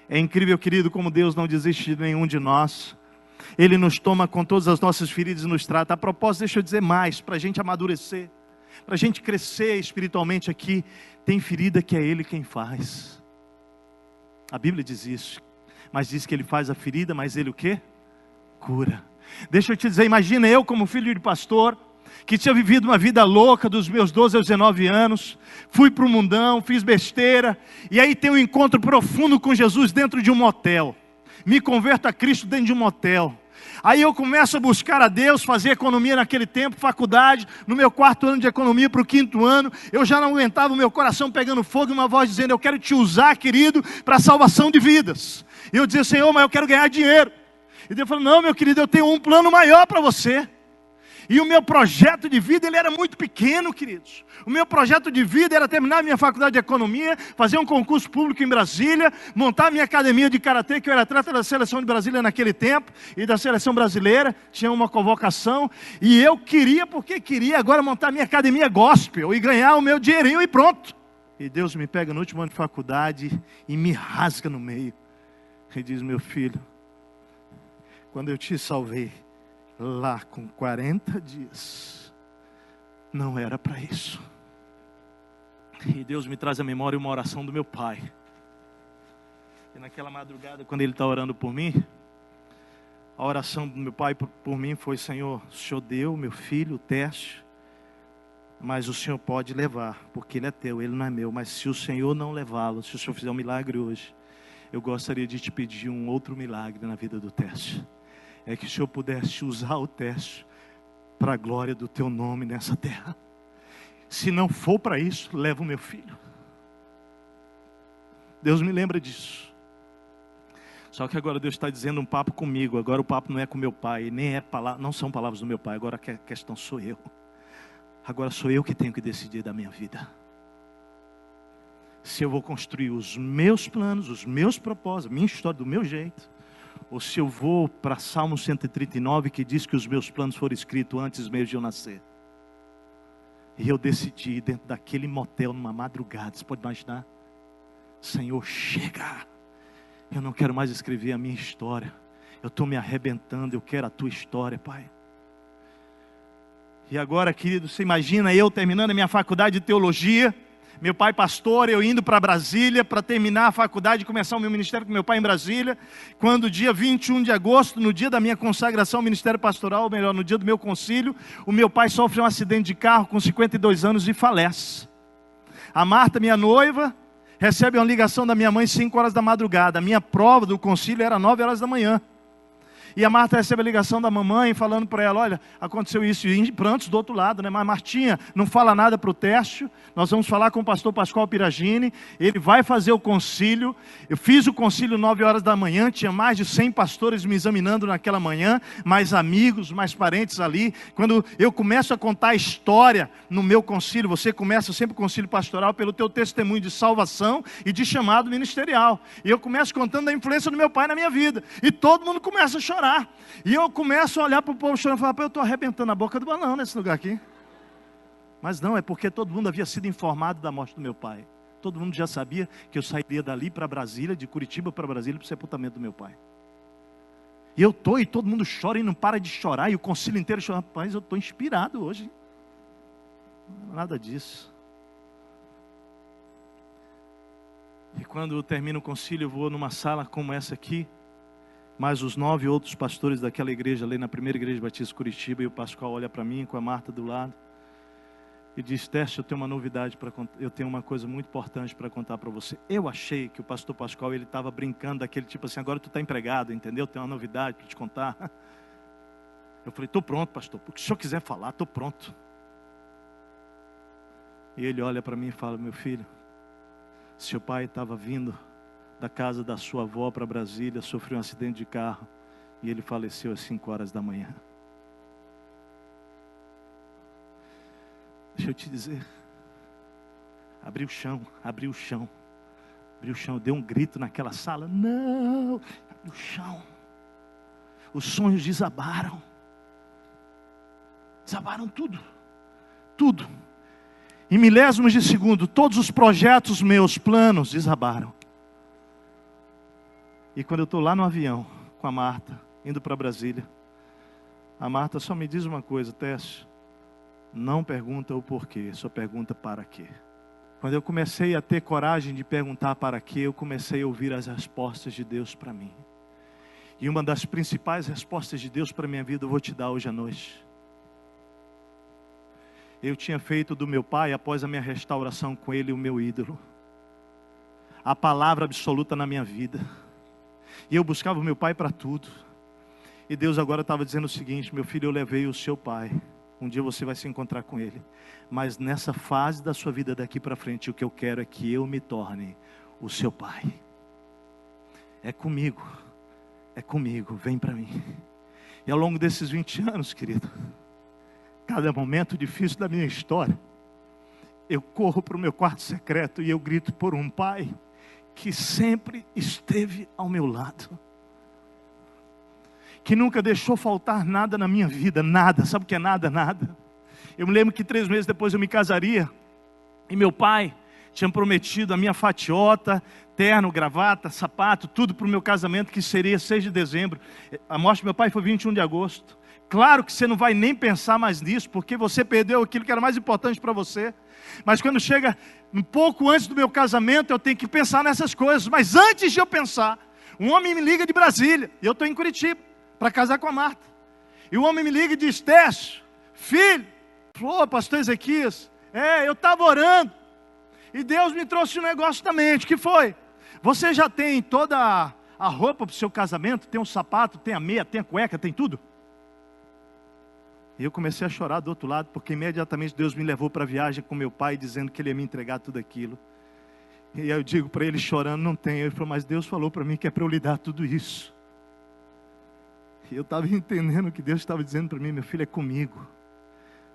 É incrível, querido, como Deus não desiste de nenhum de nós. Ele nos toma com todas as nossas feridas e nos trata. A propósito, deixa eu dizer mais, para a gente amadurecer, para a gente crescer espiritualmente aqui. Tem ferida que é Ele quem faz. A Bíblia diz isso. Mas diz que Ele faz a ferida, mas Ele o quê? Cura. Deixa eu te dizer, imagina eu como filho de pastor, que tinha vivido uma vida louca dos meus 12 aos 19 anos, fui para o mundão, fiz besteira, e aí tem um encontro profundo com Jesus dentro de um motel. Me converto a Cristo dentro de um motel. Aí eu começo a buscar a Deus, fazer economia naquele tempo, faculdade, no meu 4º ano de economia para o 5º ano, eu já não aguentava, o meu coração pegando fogo, e uma voz dizendo: eu quero te usar, querido, para a salvação de vidas. E eu dizia: Senhor, mas eu quero ganhar dinheiro. E Deus falou: não, meu querido, eu tenho um plano maior para você. E o meu projeto de vida, ele era muito pequeno, queridos. O meu projeto de vida era terminar a minha faculdade de economia, fazer um concurso público em Brasília, montar a minha academia de karatê, que eu era atleta da seleção de Brasília naquele tempo, e da seleção brasileira, tinha uma convocação, e eu queria, porque queria agora montar a minha academia gospel, e ganhar o meu dinheirinho e pronto. E Deus me pega no último ano de faculdade, e me rasga no meio, e diz: meu filho, quando eu te salvei, lá com 40 dias, não era para isso. E Deus me traz à memória uma oração do meu pai. E naquela madrugada, quando ele está orando por mim, a oração do meu pai por mim foi: Senhor, o Senhor deu meu filho o teste, mas o Senhor pode levar, porque ele é teu, ele não é meu. Mas se o Senhor não levá-lo, se o Senhor fizer um milagre hoje, eu gostaria de te pedir um outro milagre na vida do teste. É que o Senhor pudesse usar o teste para a glória do teu nome nessa terra. Se não for para isso, leva o meu filho. Deus me lembra disso. Só que agora Deus está dizendo um papo comigo. Agora o papo não é com meu pai, nem é não são palavras do meu pai. Agora a questão sou eu. Agora sou eu que tenho que decidir da minha vida. Se eu vou construir os meus planos, os meus propósitos, a minha história do meu jeito, ou se eu vou para Salmo 139, que diz que os meus planos foram escritos antes mesmo de eu nascer. E eu decidi dentro daquele motel numa madrugada, você pode imaginar? Senhor, chega! Eu não quero mais escrever a minha história. Eu estou me arrebentando, eu quero a tua história, Pai. E agora, querido, você imagina eu terminando a minha faculdade de teologia, meu pai pastor, eu indo para Brasília para terminar a faculdade e começar o meu ministério com meu pai em Brasília. Quando dia 21 de agosto, no dia da minha consagração ao ministério pastoral, ou melhor, no dia do meu concílio, o meu pai sofre um acidente de carro com 52 anos e falece. A Marta, minha noiva, recebe uma ligação da minha mãe 5 horas da madrugada. A minha prova do concílio era 9 horas da manhã. E a Marta recebe a ligação da mamãe falando para ela, olha, aconteceu isso, e em prantos do outro lado, né? Mas Martinha, não fala nada para o Tércio, nós vamos falar com o pastor Pascoal Piragini, ele vai fazer o concílio. Eu fiz o concílio 9 horas da manhã, tinha mais de 100 pastores me examinando naquela manhã, mais amigos, mais parentes ali. Quando eu começo a contar a história no meu concílio, você começa sempre o concílio pastoral pelo teu testemunho de salvação e de chamado ministerial. E eu começo contando a influência do meu pai na minha vida, e todo mundo começa a chorar. E eu começo a olhar para o povo chorando e falar, eu estou arrebentando a boca do balão nesse lugar aqui. Mas não, é porque todo mundo havia sido informado da morte do meu pai. Todo mundo já sabia que eu sairia dali para Brasília, de Curitiba para Brasília, para o sepultamento do meu pai. E eu estou, e todo mundo chora e não para de chorar, e o concílio inteiro chora. Rapaz, eu estou inspirado hoje. Nada disso. E quando eu termino o concílio, eu vou numa sala como essa aqui, mais os 9 outros pastores daquela igreja, ali na primeira igreja batista Curitiba, e o Pascoal olha para mim com a Marta do lado e diz, Tércio, eu tenho uma novidade para contar, eu tenho uma coisa muito importante para contar para você. Eu achei que o pastor Pascoal, ele estava brincando daquele tipo assim, agora tu está empregado, entendeu? Tem uma novidade para te contar. Eu falei, estou pronto, pastor, porque se o senhor quiser falar, estou pronto. E ele olha para mim e fala, meu filho, seu pai estava vindo da casa da sua avó para Brasília, sofreu um acidente de carro e ele faleceu às 5 horas da manhã. Deixa eu te dizer, abriu o chão, abriu o chão, abriu o chão, eu dei um grito naquela sala, não, abriu o chão, os sonhos desabaram tudo, tudo, em milésimos de segundo, todos os projetos meus, planos desabaram. E quando eu estou lá no avião, com a Marta, indo para Brasília, a Marta só me diz uma coisa, Tércio, não pergunta o porquê, só pergunta para quê. Quando eu comecei a ter coragem de perguntar para quê, eu comecei a ouvir as respostas de Deus para mim. E uma das principais respostas de Deus para a minha vida eu vou te dar hoje à noite. Eu tinha feito do meu pai, após a minha restauração com ele, o meu ídolo. A palavra absoluta na minha vida. E eu buscava o meu pai para tudo. E Deus agora estava dizendo o seguinte, meu filho, eu levei o seu pai. Um dia você vai se encontrar com ele. Mas nessa fase da sua vida daqui para frente, o que eu quero é que eu me torne o seu pai. É comigo, vem para mim. E ao longo desses 20 anos, querido, cada momento difícil da minha história, eu corro para o meu quarto secreto e eu grito por um pai que sempre esteve ao meu lado, que nunca deixou faltar nada na minha vida, nada, sabe o que é nada? Nada. Eu me lembro que 3 meses depois eu me casaria, e meu pai tinha prometido a minha fatiota, terno, gravata, sapato, tudo para o meu casamento, que seria 6 de dezembro, a morte do meu pai foi 21 de agosto, claro que você não vai nem pensar mais nisso, porque você perdeu aquilo que era mais importante para você, mas quando chega um pouco antes do meu casamento, eu tenho que pensar nessas coisas, mas antes de eu pensar, um homem me liga de Brasília, e eu estou em Curitiba, para casar com a Marta, e o homem me liga e diz, Tércio, filho, falou, pastor Ezequias, eu estava orando, e Deus me trouxe um negócio da mente, que foi? Você já tem toda a roupa para o seu casamento, tem um sapato, tem a meia, tem a cueca, tem tudo? E eu comecei a chorar do outro lado, porque imediatamente Deus me levou para a viagem com meu pai, dizendo que Ele ia me entregar tudo aquilo. E aí eu digo para ele, chorando, não tem. Ele falou, mas Deus falou para mim que é para eu lhe dar tudo isso. E eu estava entendendo o que Deus estava dizendo para mim, meu filho, é comigo.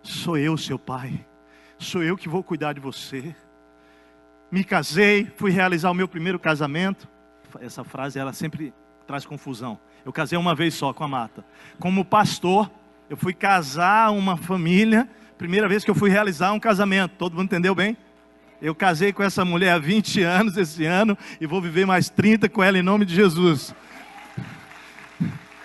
Sou eu, seu pai. Sou eu que vou cuidar de você. Me casei, fui realizar o meu primeiro casamento. Essa frase, ela sempre traz confusão. Eu casei uma vez só com a Marta. Como pastor, eu fui casar uma família, primeira vez que eu fui realizar um casamento, todo mundo entendeu bem? Eu casei com essa mulher há 20 anos esse ano, e vou viver mais 30 com ela em nome de Jesus.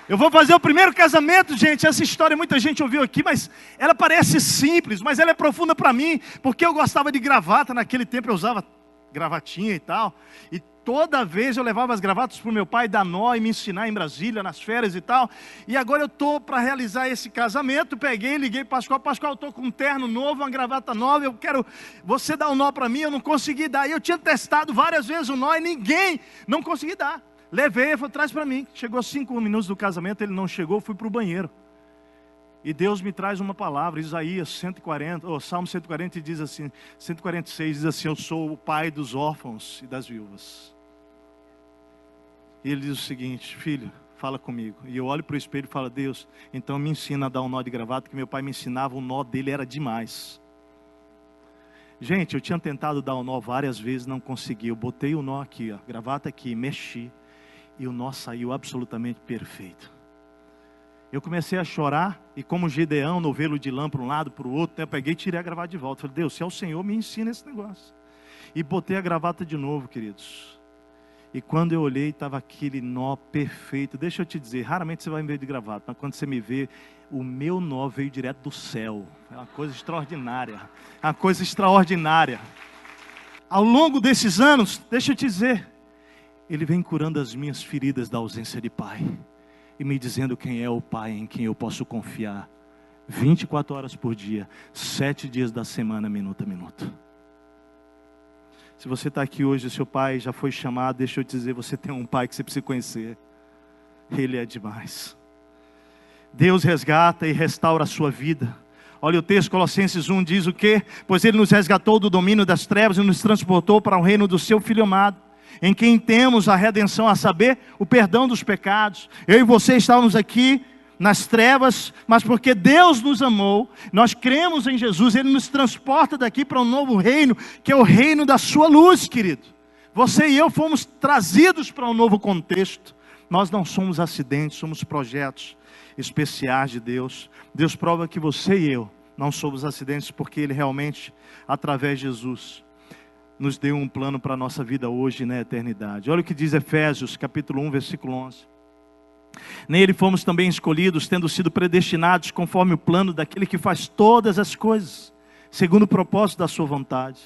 Eu vou fazer o primeiro casamento, gente, essa história muita gente ouviu aqui, mas ela parece simples, mas ela é profunda para mim, porque eu gostava de gravata, naquele tempo eu usava gravatinha e tal, e toda vez eu levava as gravatas para o meu pai dar nó e me ensinar em Brasília, nas férias e tal. E agora eu estou para realizar esse casamento. Peguei, liguei para Pascoal. Pascoal, eu estou com um terno novo, uma gravata nova. Eu quero você dar um nó para mim. Eu não consegui dar. E eu tinha testado várias vezes o nó e ninguém não consegui dar. Levei, ele falou, traz para mim. Chegou 5 minutos do casamento, ele não chegou, fui para o banheiro. E Deus me traz uma palavra, Isaías 140, ou Salmo 140 diz assim, 146 diz assim, eu sou o pai dos órfãos e das viúvas. E ele diz o seguinte, filho, fala comigo. E eu olho para o espelho e falo, Deus, então me ensina a dar um nó de gravata, que meu pai me ensinava, o nó dele era demais. Gente, eu tinha tentado dar o nó várias vezes, não consegui. Eu botei o nó aqui, ó, gravata aqui, mexi, e o nó saiu absolutamente perfeito. Eu comecei a chorar, e como Gideão, novelo de lã para um lado, para o outro, né, eu peguei e tirei a gravata de volta. Falei, Deus, se é o Senhor, me ensina esse negócio. E botei a gravata de novo, queridos. E quando eu olhei, estava aquele nó perfeito. Deixa eu te dizer, raramente você vai me ver de gravata, mas quando você me vê, o meu nó veio direto do céu. É uma coisa extraordinária. É uma coisa extraordinária. Ao longo desses anos, deixa eu te dizer, Ele vem curando as minhas feridas da ausência de pai. E me dizendo quem é o pai em quem eu posso confiar. 24 horas por dia, 7 dias da semana, minuto a minuto. Se você está aqui hoje, seu pai já foi chamado, deixa eu te dizer, você tem um pai que você precisa conhecer. Ele é demais. Deus resgata e restaura a sua vida. Olha o texto, Colossenses 1 diz o quê? Pois Ele nos resgatou do domínio das trevas e nos transportou para o reino do seu Filho amado, em quem temos a redenção, a saber, o perdão dos pecados. Eu e você estávamos aqui nas trevas, mas porque Deus nos amou, nós cremos em Jesus, Ele nos transporta daqui para um novo reino, que é o reino da sua luz, querido. Você e eu fomos trazidos para um novo contexto. Nós não somos acidentes, somos projetos especiais de Deus. Deus prova que você e eu não somos acidentes, porque Ele realmente, através de Jesus, nos deu um plano para a nossa vida hoje e na eternidade. Olha o que diz Efésios, capítulo 1, versículo 11. Nele fomos também escolhidos, tendo sido predestinados conforme o plano daquele que faz todas as coisas, segundo o propósito da sua vontade.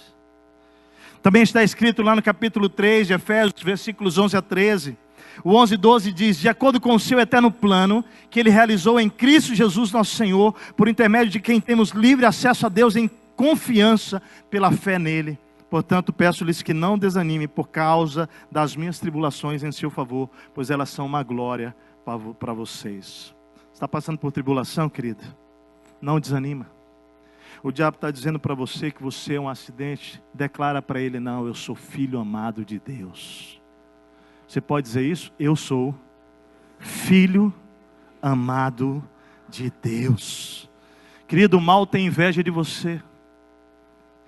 Também está escrito lá no capítulo 3 de Efésios, versículos 11 a 13. O 11 e 12 diz, de acordo com o seu eterno plano, que Ele realizou em Cristo Jesus nosso Senhor, por intermédio de quem temos livre acesso a Deus em confiança pela fé nele. Portanto, peço-lhes que não desanimem por causa das minhas tribulações em seu favor, pois elas são uma glória para vocês. Está passando por tribulação, querido? Não desanima. O diabo está dizendo para você que você é um acidente. Declara para ele, não, eu sou filho amado de Deus. Você pode dizer isso? Eu sou filho amado de Deus. Querido, o mal tem inveja de você.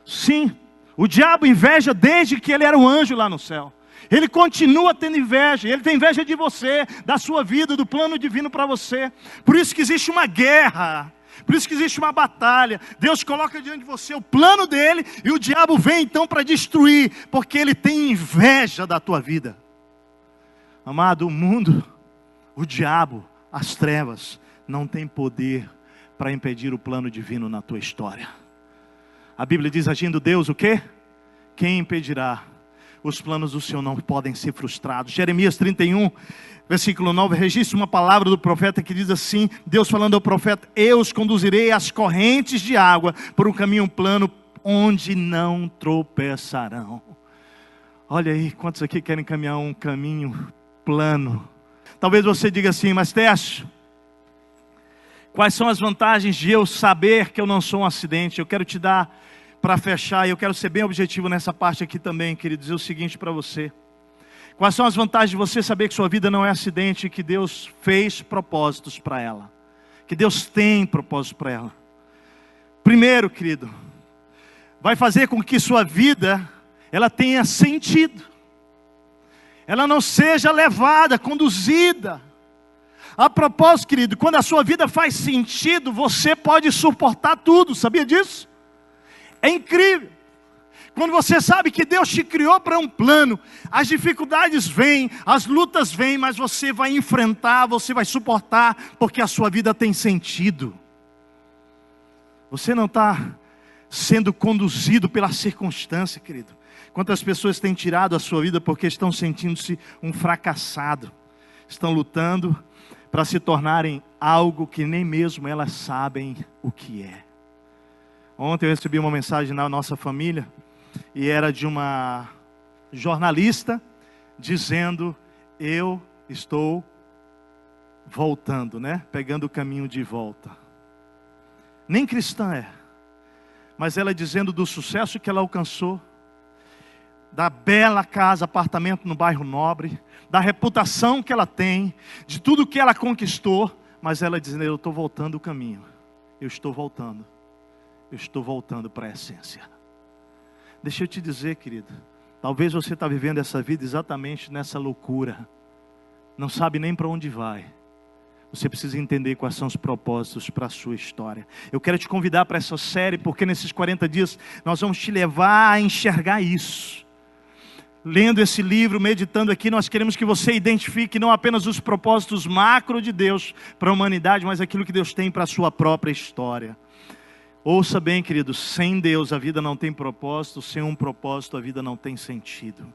Sim. O diabo inveja desde que ele era um anjo lá no céu. Ele continua tendo inveja. Ele tem inveja de você, da sua vida, do plano divino para você. Por isso que existe uma guerra. Por isso que existe uma batalha. Deus coloca diante de você o plano dele. E o diabo vem então para destruir. Porque ele tem inveja da tua vida. Amado, o mundo, o diabo, as trevas, não tem poder para impedir o plano divino na tua história. A Bíblia diz, agindo Deus, o quê? Quem impedirá? Os planos do Senhor não podem ser frustrados. Jeremias 31, versículo 9, registra uma palavra do profeta que diz assim, Deus falando ao profeta, eu os conduzirei às correntes de água, por um caminho plano, onde não tropeçarão. Olha aí, quantos aqui querem caminhar um caminho plano? Talvez você diga assim, mas Técio, quais são as vantagens de eu saber que eu não sou um acidente? Eu quero te dar, para fechar, e eu quero ser bem objetivo nessa parte aqui também, querido, dizer o seguinte para você. Quais são as vantagens de você saber que sua vida não é acidente, que Deus fez propósitos para ela? Que Deus tem propósitos para ela? Primeiro, querido, vai fazer com que sua vida, ela tenha sentido. Ela não seja levada, conduzida. A propósito, querido, quando a sua vida faz sentido, você pode suportar tudo, sabia disso? É incrível. Quando você sabe que Deus te criou para um plano, as dificuldades vêm, as lutas vêm, mas você vai enfrentar, você vai suportar, porque a sua vida tem sentido. Você não está sendo conduzido pela circunstância, querido. Quantas pessoas têm tirado a sua vida porque estão sentindo-se um fracassado, estão lutando para se tornarem algo que nem mesmo elas sabem o que é. Ontem eu recebi uma mensagem na nossa família, e era de uma jornalista, dizendo, eu estou voltando, né? Pegando o caminho de volta. Nem cristã é, mas ela dizendo do sucesso que ela alcançou, da bela casa, apartamento no bairro nobre, da reputação que ela tem, de tudo que ela conquistou, mas ela dizendo, eu estou voltando o caminho, eu estou voltando para a essência. Deixa eu te dizer, querido, talvez você está vivendo essa vida exatamente nessa loucura, não sabe nem para onde vai. Você precisa entender quais são os propósitos para a sua história. Eu quero te convidar para essa série, porque nesses 40 dias nós vamos te levar a enxergar isso. Lendo esse livro, meditando aqui, nós queremos que você identifique não apenas os propósitos macro de Deus para a humanidade, mas aquilo que Deus tem para a sua própria história. Ouça bem, querido, sem Deus a vida não tem propósito, sem um propósito a vida não tem sentido.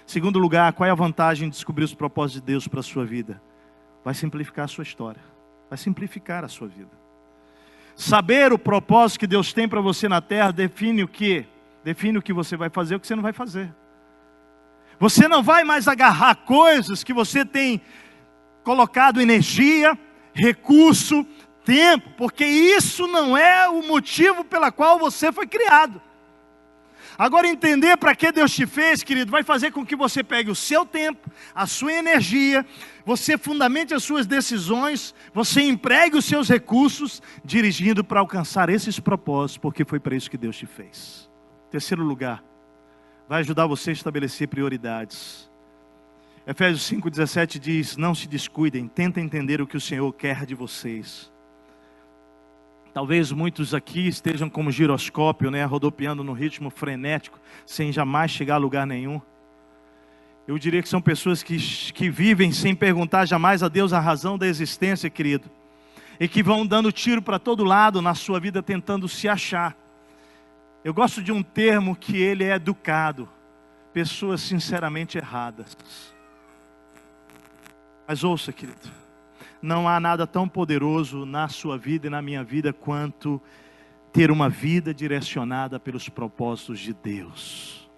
Segundo lugar, qual é a vantagem de descobrir os propósitos de Deus para a sua vida? Vai simplificar a sua história, vai simplificar a sua vida. Saber o propósito que Deus tem para você na terra define o quê? Define o que você vai fazer e o que você não vai fazer. Você não vai mais agarrar coisas que você tem colocado energia, recurso, tempo, porque isso não é o motivo pela qual você foi criado. Agora entender para que Deus te fez, querido, vai fazer com que você pegue o seu tempo, a sua energia, você fundamente as suas decisões, você empregue os seus recursos, dirigindo para alcançar esses propósitos, porque foi para isso que Deus te fez. Terceiro lugar, vai ajudar você a estabelecer prioridades. Efésios 5,17 diz, não se descuidem, tentem entender o que o Senhor quer de vocês. Talvez muitos aqui estejam como giroscópio, né, rodopiando no ritmo frenético, sem jamais chegar a lugar nenhum. Eu diria que são pessoas que vivem sem perguntar jamais a Deus a razão da existência, querido. E que vão dando tiro para todo lado na sua vida, tentando se achar. Eu gosto de um termo que ele é educado. Pessoas sinceramente erradas. Mas ouça, querido. Não há nada tão poderoso na sua vida e na minha vida quanto ter uma vida direcionada pelos propósitos de Deus.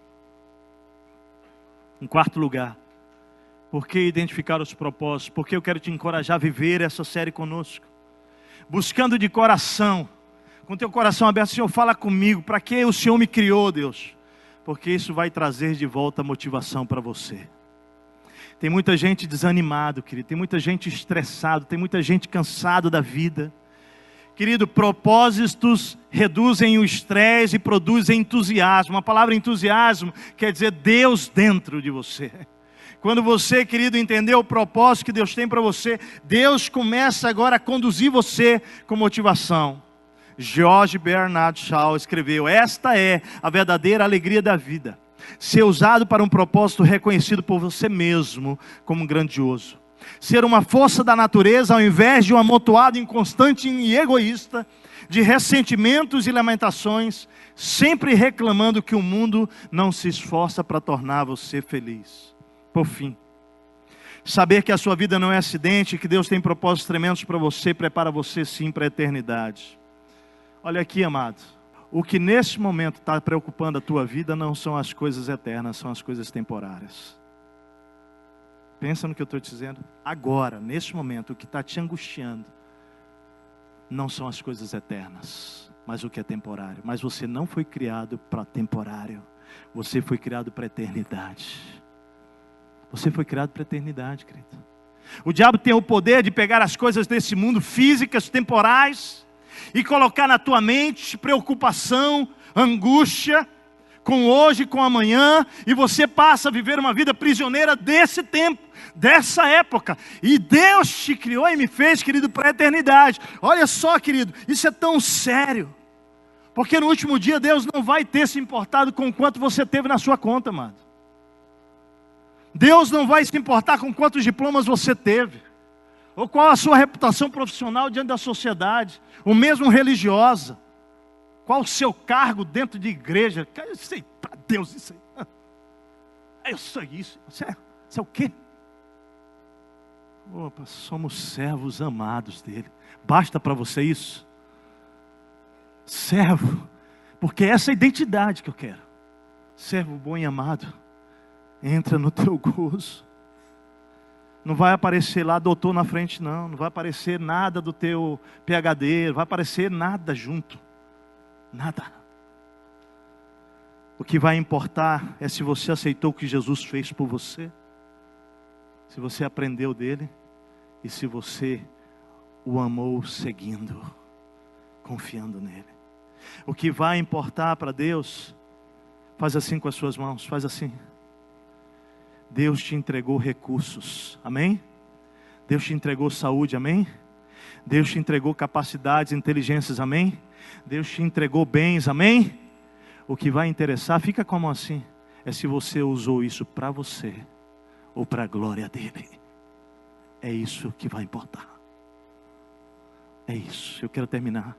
Em quarto lugar, por que identificar os propósitos? Porque eu quero te encorajar a viver essa série conosco. Buscando de coração, com teu coração aberto, Senhor, fala comigo, para que o Senhor me criou, Deus? Porque isso vai trazer de volta a motivação para você. Tem muita gente desanimado, querido, tem muita gente estressado, tem muita gente cansado da vida. Querido, propósitos reduzem o estresse e produzem entusiasmo. A palavra entusiasmo quer dizer Deus dentro de você. Quando você, querido, entender o propósito que Deus tem para você, Deus começa agora a conduzir você com motivação. George Bernard Shaw escreveu, esta é a verdadeira alegria da vida. Ser usado para um propósito reconhecido por você mesmo como grandioso. Ser uma força da natureza ao invés de um amontoado inconstante e egoísta, de ressentimentos e lamentações, sempre reclamando que o mundo não se esforça para tornar você feliz. Por fim, saber que a sua vida não é acidente, que Deus tem propósitos tremendos para você, prepara você sim para a eternidade. Olha aqui, amado. O que nesse momento está preocupando a tua vida não são as coisas eternas, são as coisas temporárias. Pensa no que eu estou te dizendo. Agora, nesse momento, o que está te angustiando não são as coisas eternas, mas o que é temporário. Mas você não foi criado para temporário. Você foi criado para a eternidade. Você foi criado para a eternidade, querido. O diabo tem o poder de pegar as coisas desse mundo, físicas, temporais, e colocar na tua mente preocupação, angústia, com hoje, com amanhã, e você passa a viver uma vida prisioneira desse tempo, dessa época. E Deus te criou e me fez, querido, para a eternidade. Olha só, querido, isso é tão sério, porque no último dia Deus não vai ter se importado com quanto você teve na sua conta, amado. Deus não vai se importar com quantos diplomas você teve, ou qual a sua reputação profissional diante da sociedade, ou mesmo religiosa. Qual o seu cargo dentro de igreja? Eu sei, para Deus isso aí. Eu sou isso. Você é o quê? Opa, somos servos amados dele. Basta para você isso? Servo. Porque essa é a identidade que eu quero. Servo bom e amado. Entra no teu gozo. Não vai aparecer lá doutor na frente, não. Não vai aparecer nada do teu PhD. Não vai aparecer nada junto. Nada. O que vai importar é se você aceitou o que Jesus fez por você. Se você aprendeu dele. E se você o amou seguindo. Confiando nele. O que vai importar para Deus. Faz assim com as suas mãos. Faz assim. Deus te entregou recursos, amém? Deus te entregou saúde, amém? Deus te entregou capacidades, inteligências, amém? Deus te entregou bens, amém? O que vai interessar, fica como assim, é se você usou isso para você, ou para a glória dele. É isso que vai importar. É isso, eu quero terminar.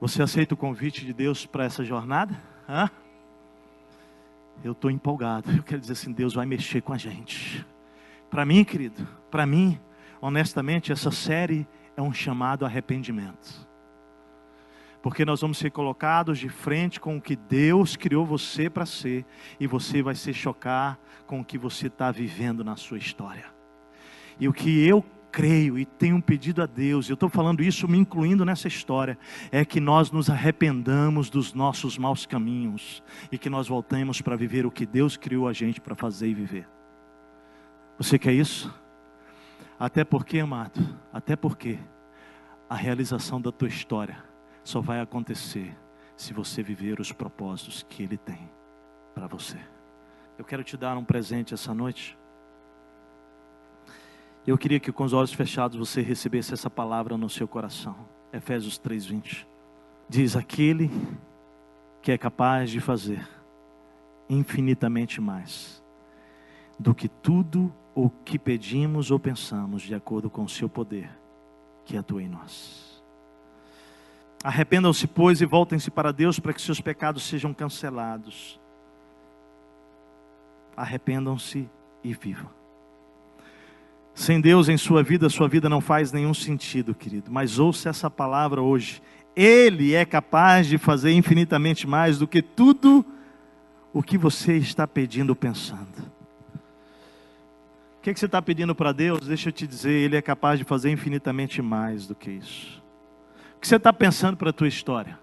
Você aceita o convite de Deus para essa jornada? Hã? Eu estou empolgado, eu quero dizer assim, Deus vai mexer com a gente. Para mim, querido, para mim, honestamente, essa série é um chamado a arrependimento. Porque nós vamos ser colocados de frente com o que Deus criou você para ser. E você vai se chocar com o que você está vivendo na sua história. E o que eu creio e tenho pedido a Deus, eu estou falando isso me incluindo nessa história, é que nós nos arrependamos dos nossos maus caminhos e que nós voltemos para viver o que Deus criou a gente para fazer e viver. Você quer isso? Até porque, amado, até porque a realização da tua história só vai acontecer se você viver os propósitos que Ele tem para você. Eu quero te dar um presente essa noite. Eu queria que com os olhos fechados você recebesse essa palavra no seu coração. Efésios 3:20. Diz: aquele que é capaz de fazer infinitamente mais do que tudo o que pedimos ou pensamos, de acordo com o seu poder que atua em nós. Arrependam-se, pois, e voltem-se para Deus, para que seus pecados sejam cancelados. Arrependam-se e vivam. Sem Deus em sua vida não faz nenhum sentido, querido. Mas ouça essa palavra hoje. Ele é capaz de fazer infinitamente mais do que tudo o que você está pedindo ou pensando. O que você está pedindo para Deus? Deixa eu te dizer, Ele é capaz de fazer infinitamente mais do que isso. O que você está pensando para a tua história?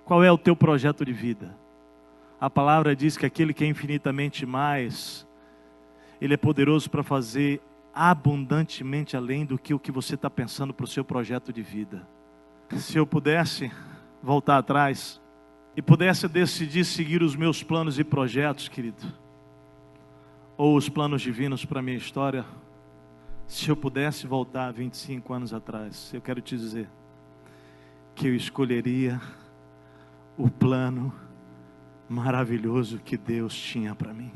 Qual é o teu projeto de vida? A palavra diz que aquele que é infinitamente mais, Ele é poderoso para fazer abundantemente além do que o que você está pensando para o seu projeto de vida. Se eu pudesse voltar atrás e pudesse decidir seguir os meus planos e projetos, querido, ou os planos divinos para a minha história, se eu pudesse voltar 25 anos atrás, eu quero te dizer que eu escolheria o plano maravilhoso que Deus tinha para mim.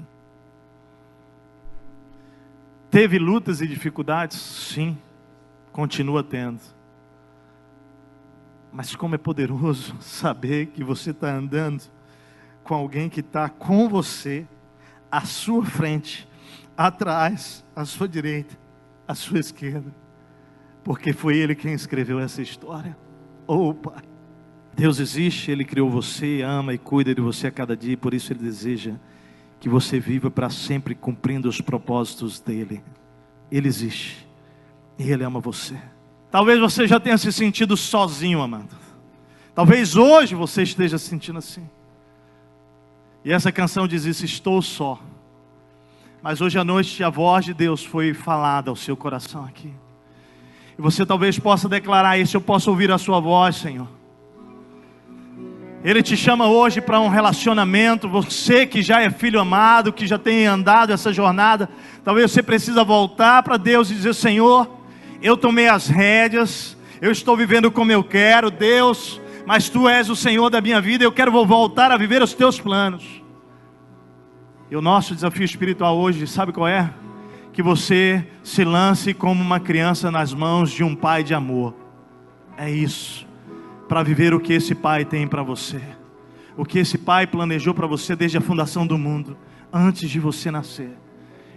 Teve lutas e dificuldades? Sim, continua tendo. Mas como é poderoso saber que você está andando com alguém que está com você, à sua frente, atrás, à sua direita, à sua esquerda. Porque foi Ele quem escreveu essa história. Oh, Pai. Deus existe, Ele criou você, ama e cuida de você a cada dia, e por isso Ele deseja que você viva para sempre cumprindo os propósitos dEle. Ele existe e Ele ama você. Talvez você já tenha se sentido sozinho, amado. Talvez hoje você esteja se sentindo assim. E essa canção diz isso: estou só. Mas hoje à noite a voz de Deus foi falada ao seu coração aqui. E você talvez possa declarar isso: eu posso ouvir a sua voz, Senhor. Ele te chama hoje para um relacionamento. Você que já é filho amado, que já tem andado essa jornada, talvez você precisa voltar para Deus e dizer: Senhor, eu tomei as rédeas, eu estou vivendo como eu quero, Deus, mas Tu és o Senhor da minha vida, eu quero voltar a viver os Teus planos. E o nosso desafio espiritual hoje, sabe qual é? Que você se lance como uma criança nas mãos de um pai de amor. É isso. Para viver o que esse Pai tem para você. O que esse Pai planejou para você desde a fundação do mundo. Antes de você nascer.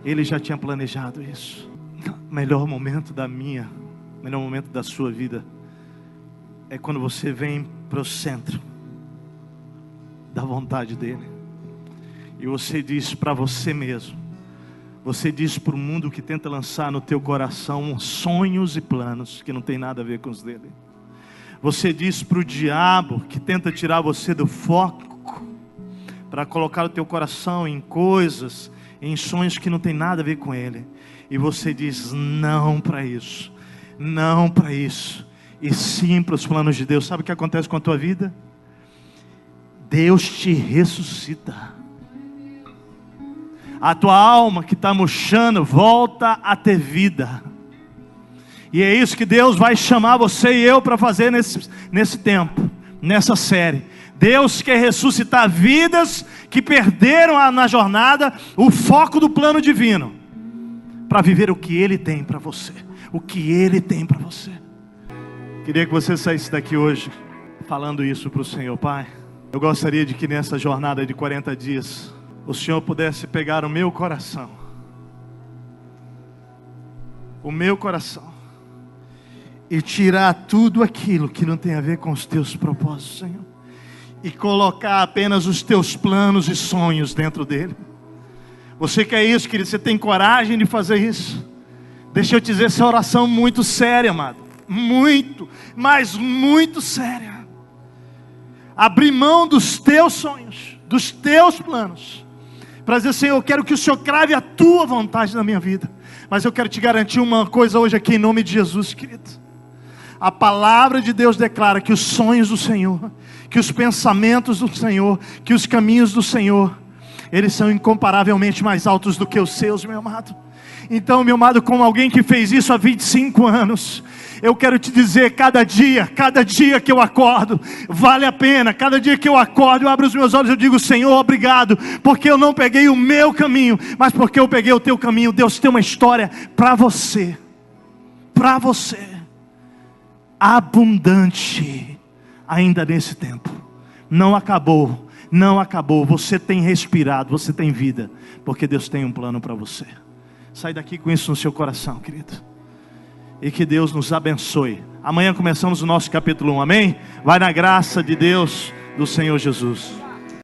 Ele já tinha planejado isso. O melhor momento o melhor momento da sua vida é quando você vem para o centro da vontade dEle. E você diz para você mesmo: Você diz para o mundo que tenta lançar no teu coração sonhos e planos que não tem nada a ver com os dele. Você diz para o diabo que tenta tirar você do foco, para colocar o teu coração em coisas, em sonhos que não tem nada a ver com ele. E você diz não para isso, não para isso, e sim para os planos de Deus. Sabe o que acontece com a tua vida? Deus te ressuscita. A tua alma que está murchando volta a ter vida. E é isso que Deus vai chamar você e eu para fazer nesse tempo, nessa série. Deus quer ressuscitar vidas que perderam na jornada o foco do plano divino, para viver o que Ele tem para você. O que Ele tem para você. Queria que você saísse daqui hoje falando isso para o Senhor. Pai, eu gostaria de que nessa jornada de 40 dias o Senhor pudesse pegar o meu coração, e tirar tudo aquilo que não tem a ver com os teus propósitos, Senhor, e colocar apenas os teus planos e sonhos dentro dele. Você quer isso, querido? Você tem coragem de fazer isso? Deixa eu te dizer, essa oração é muito séria, amado. Muito, mas muito séria. Abrir mão dos teus sonhos, dos teus planos, para dizer, Senhor, eu quero que o Senhor crave a tua vontade na minha vida. Mas eu quero te garantir uma coisa hoje aqui, em nome de Jesus, querido. A palavra de Deus declara que os sonhos do Senhor, que os pensamentos do Senhor, que os caminhos do Senhor, eles são incomparavelmente mais altos do que os seus, meu amado. Então, meu amado, como alguém que fez isso há 25 anos, eu quero te dizer, cada dia que eu acordo, vale a pena. Cada dia que eu acordo, eu abro os meus olhos e eu digo, Senhor, obrigado, porque eu não peguei o meu caminho, mas porque eu peguei o teu caminho. Deus tem uma história para você, abundante, ainda nesse tempo. Não acabou, você tem respirado, você tem vida, porque Deus tem um plano para você. Sai daqui com isso no seu coração, querido. E que Deus nos abençoe. Amanhã começamos o nosso capítulo 1, amém? Vai na graça de Deus, do Senhor Jesus.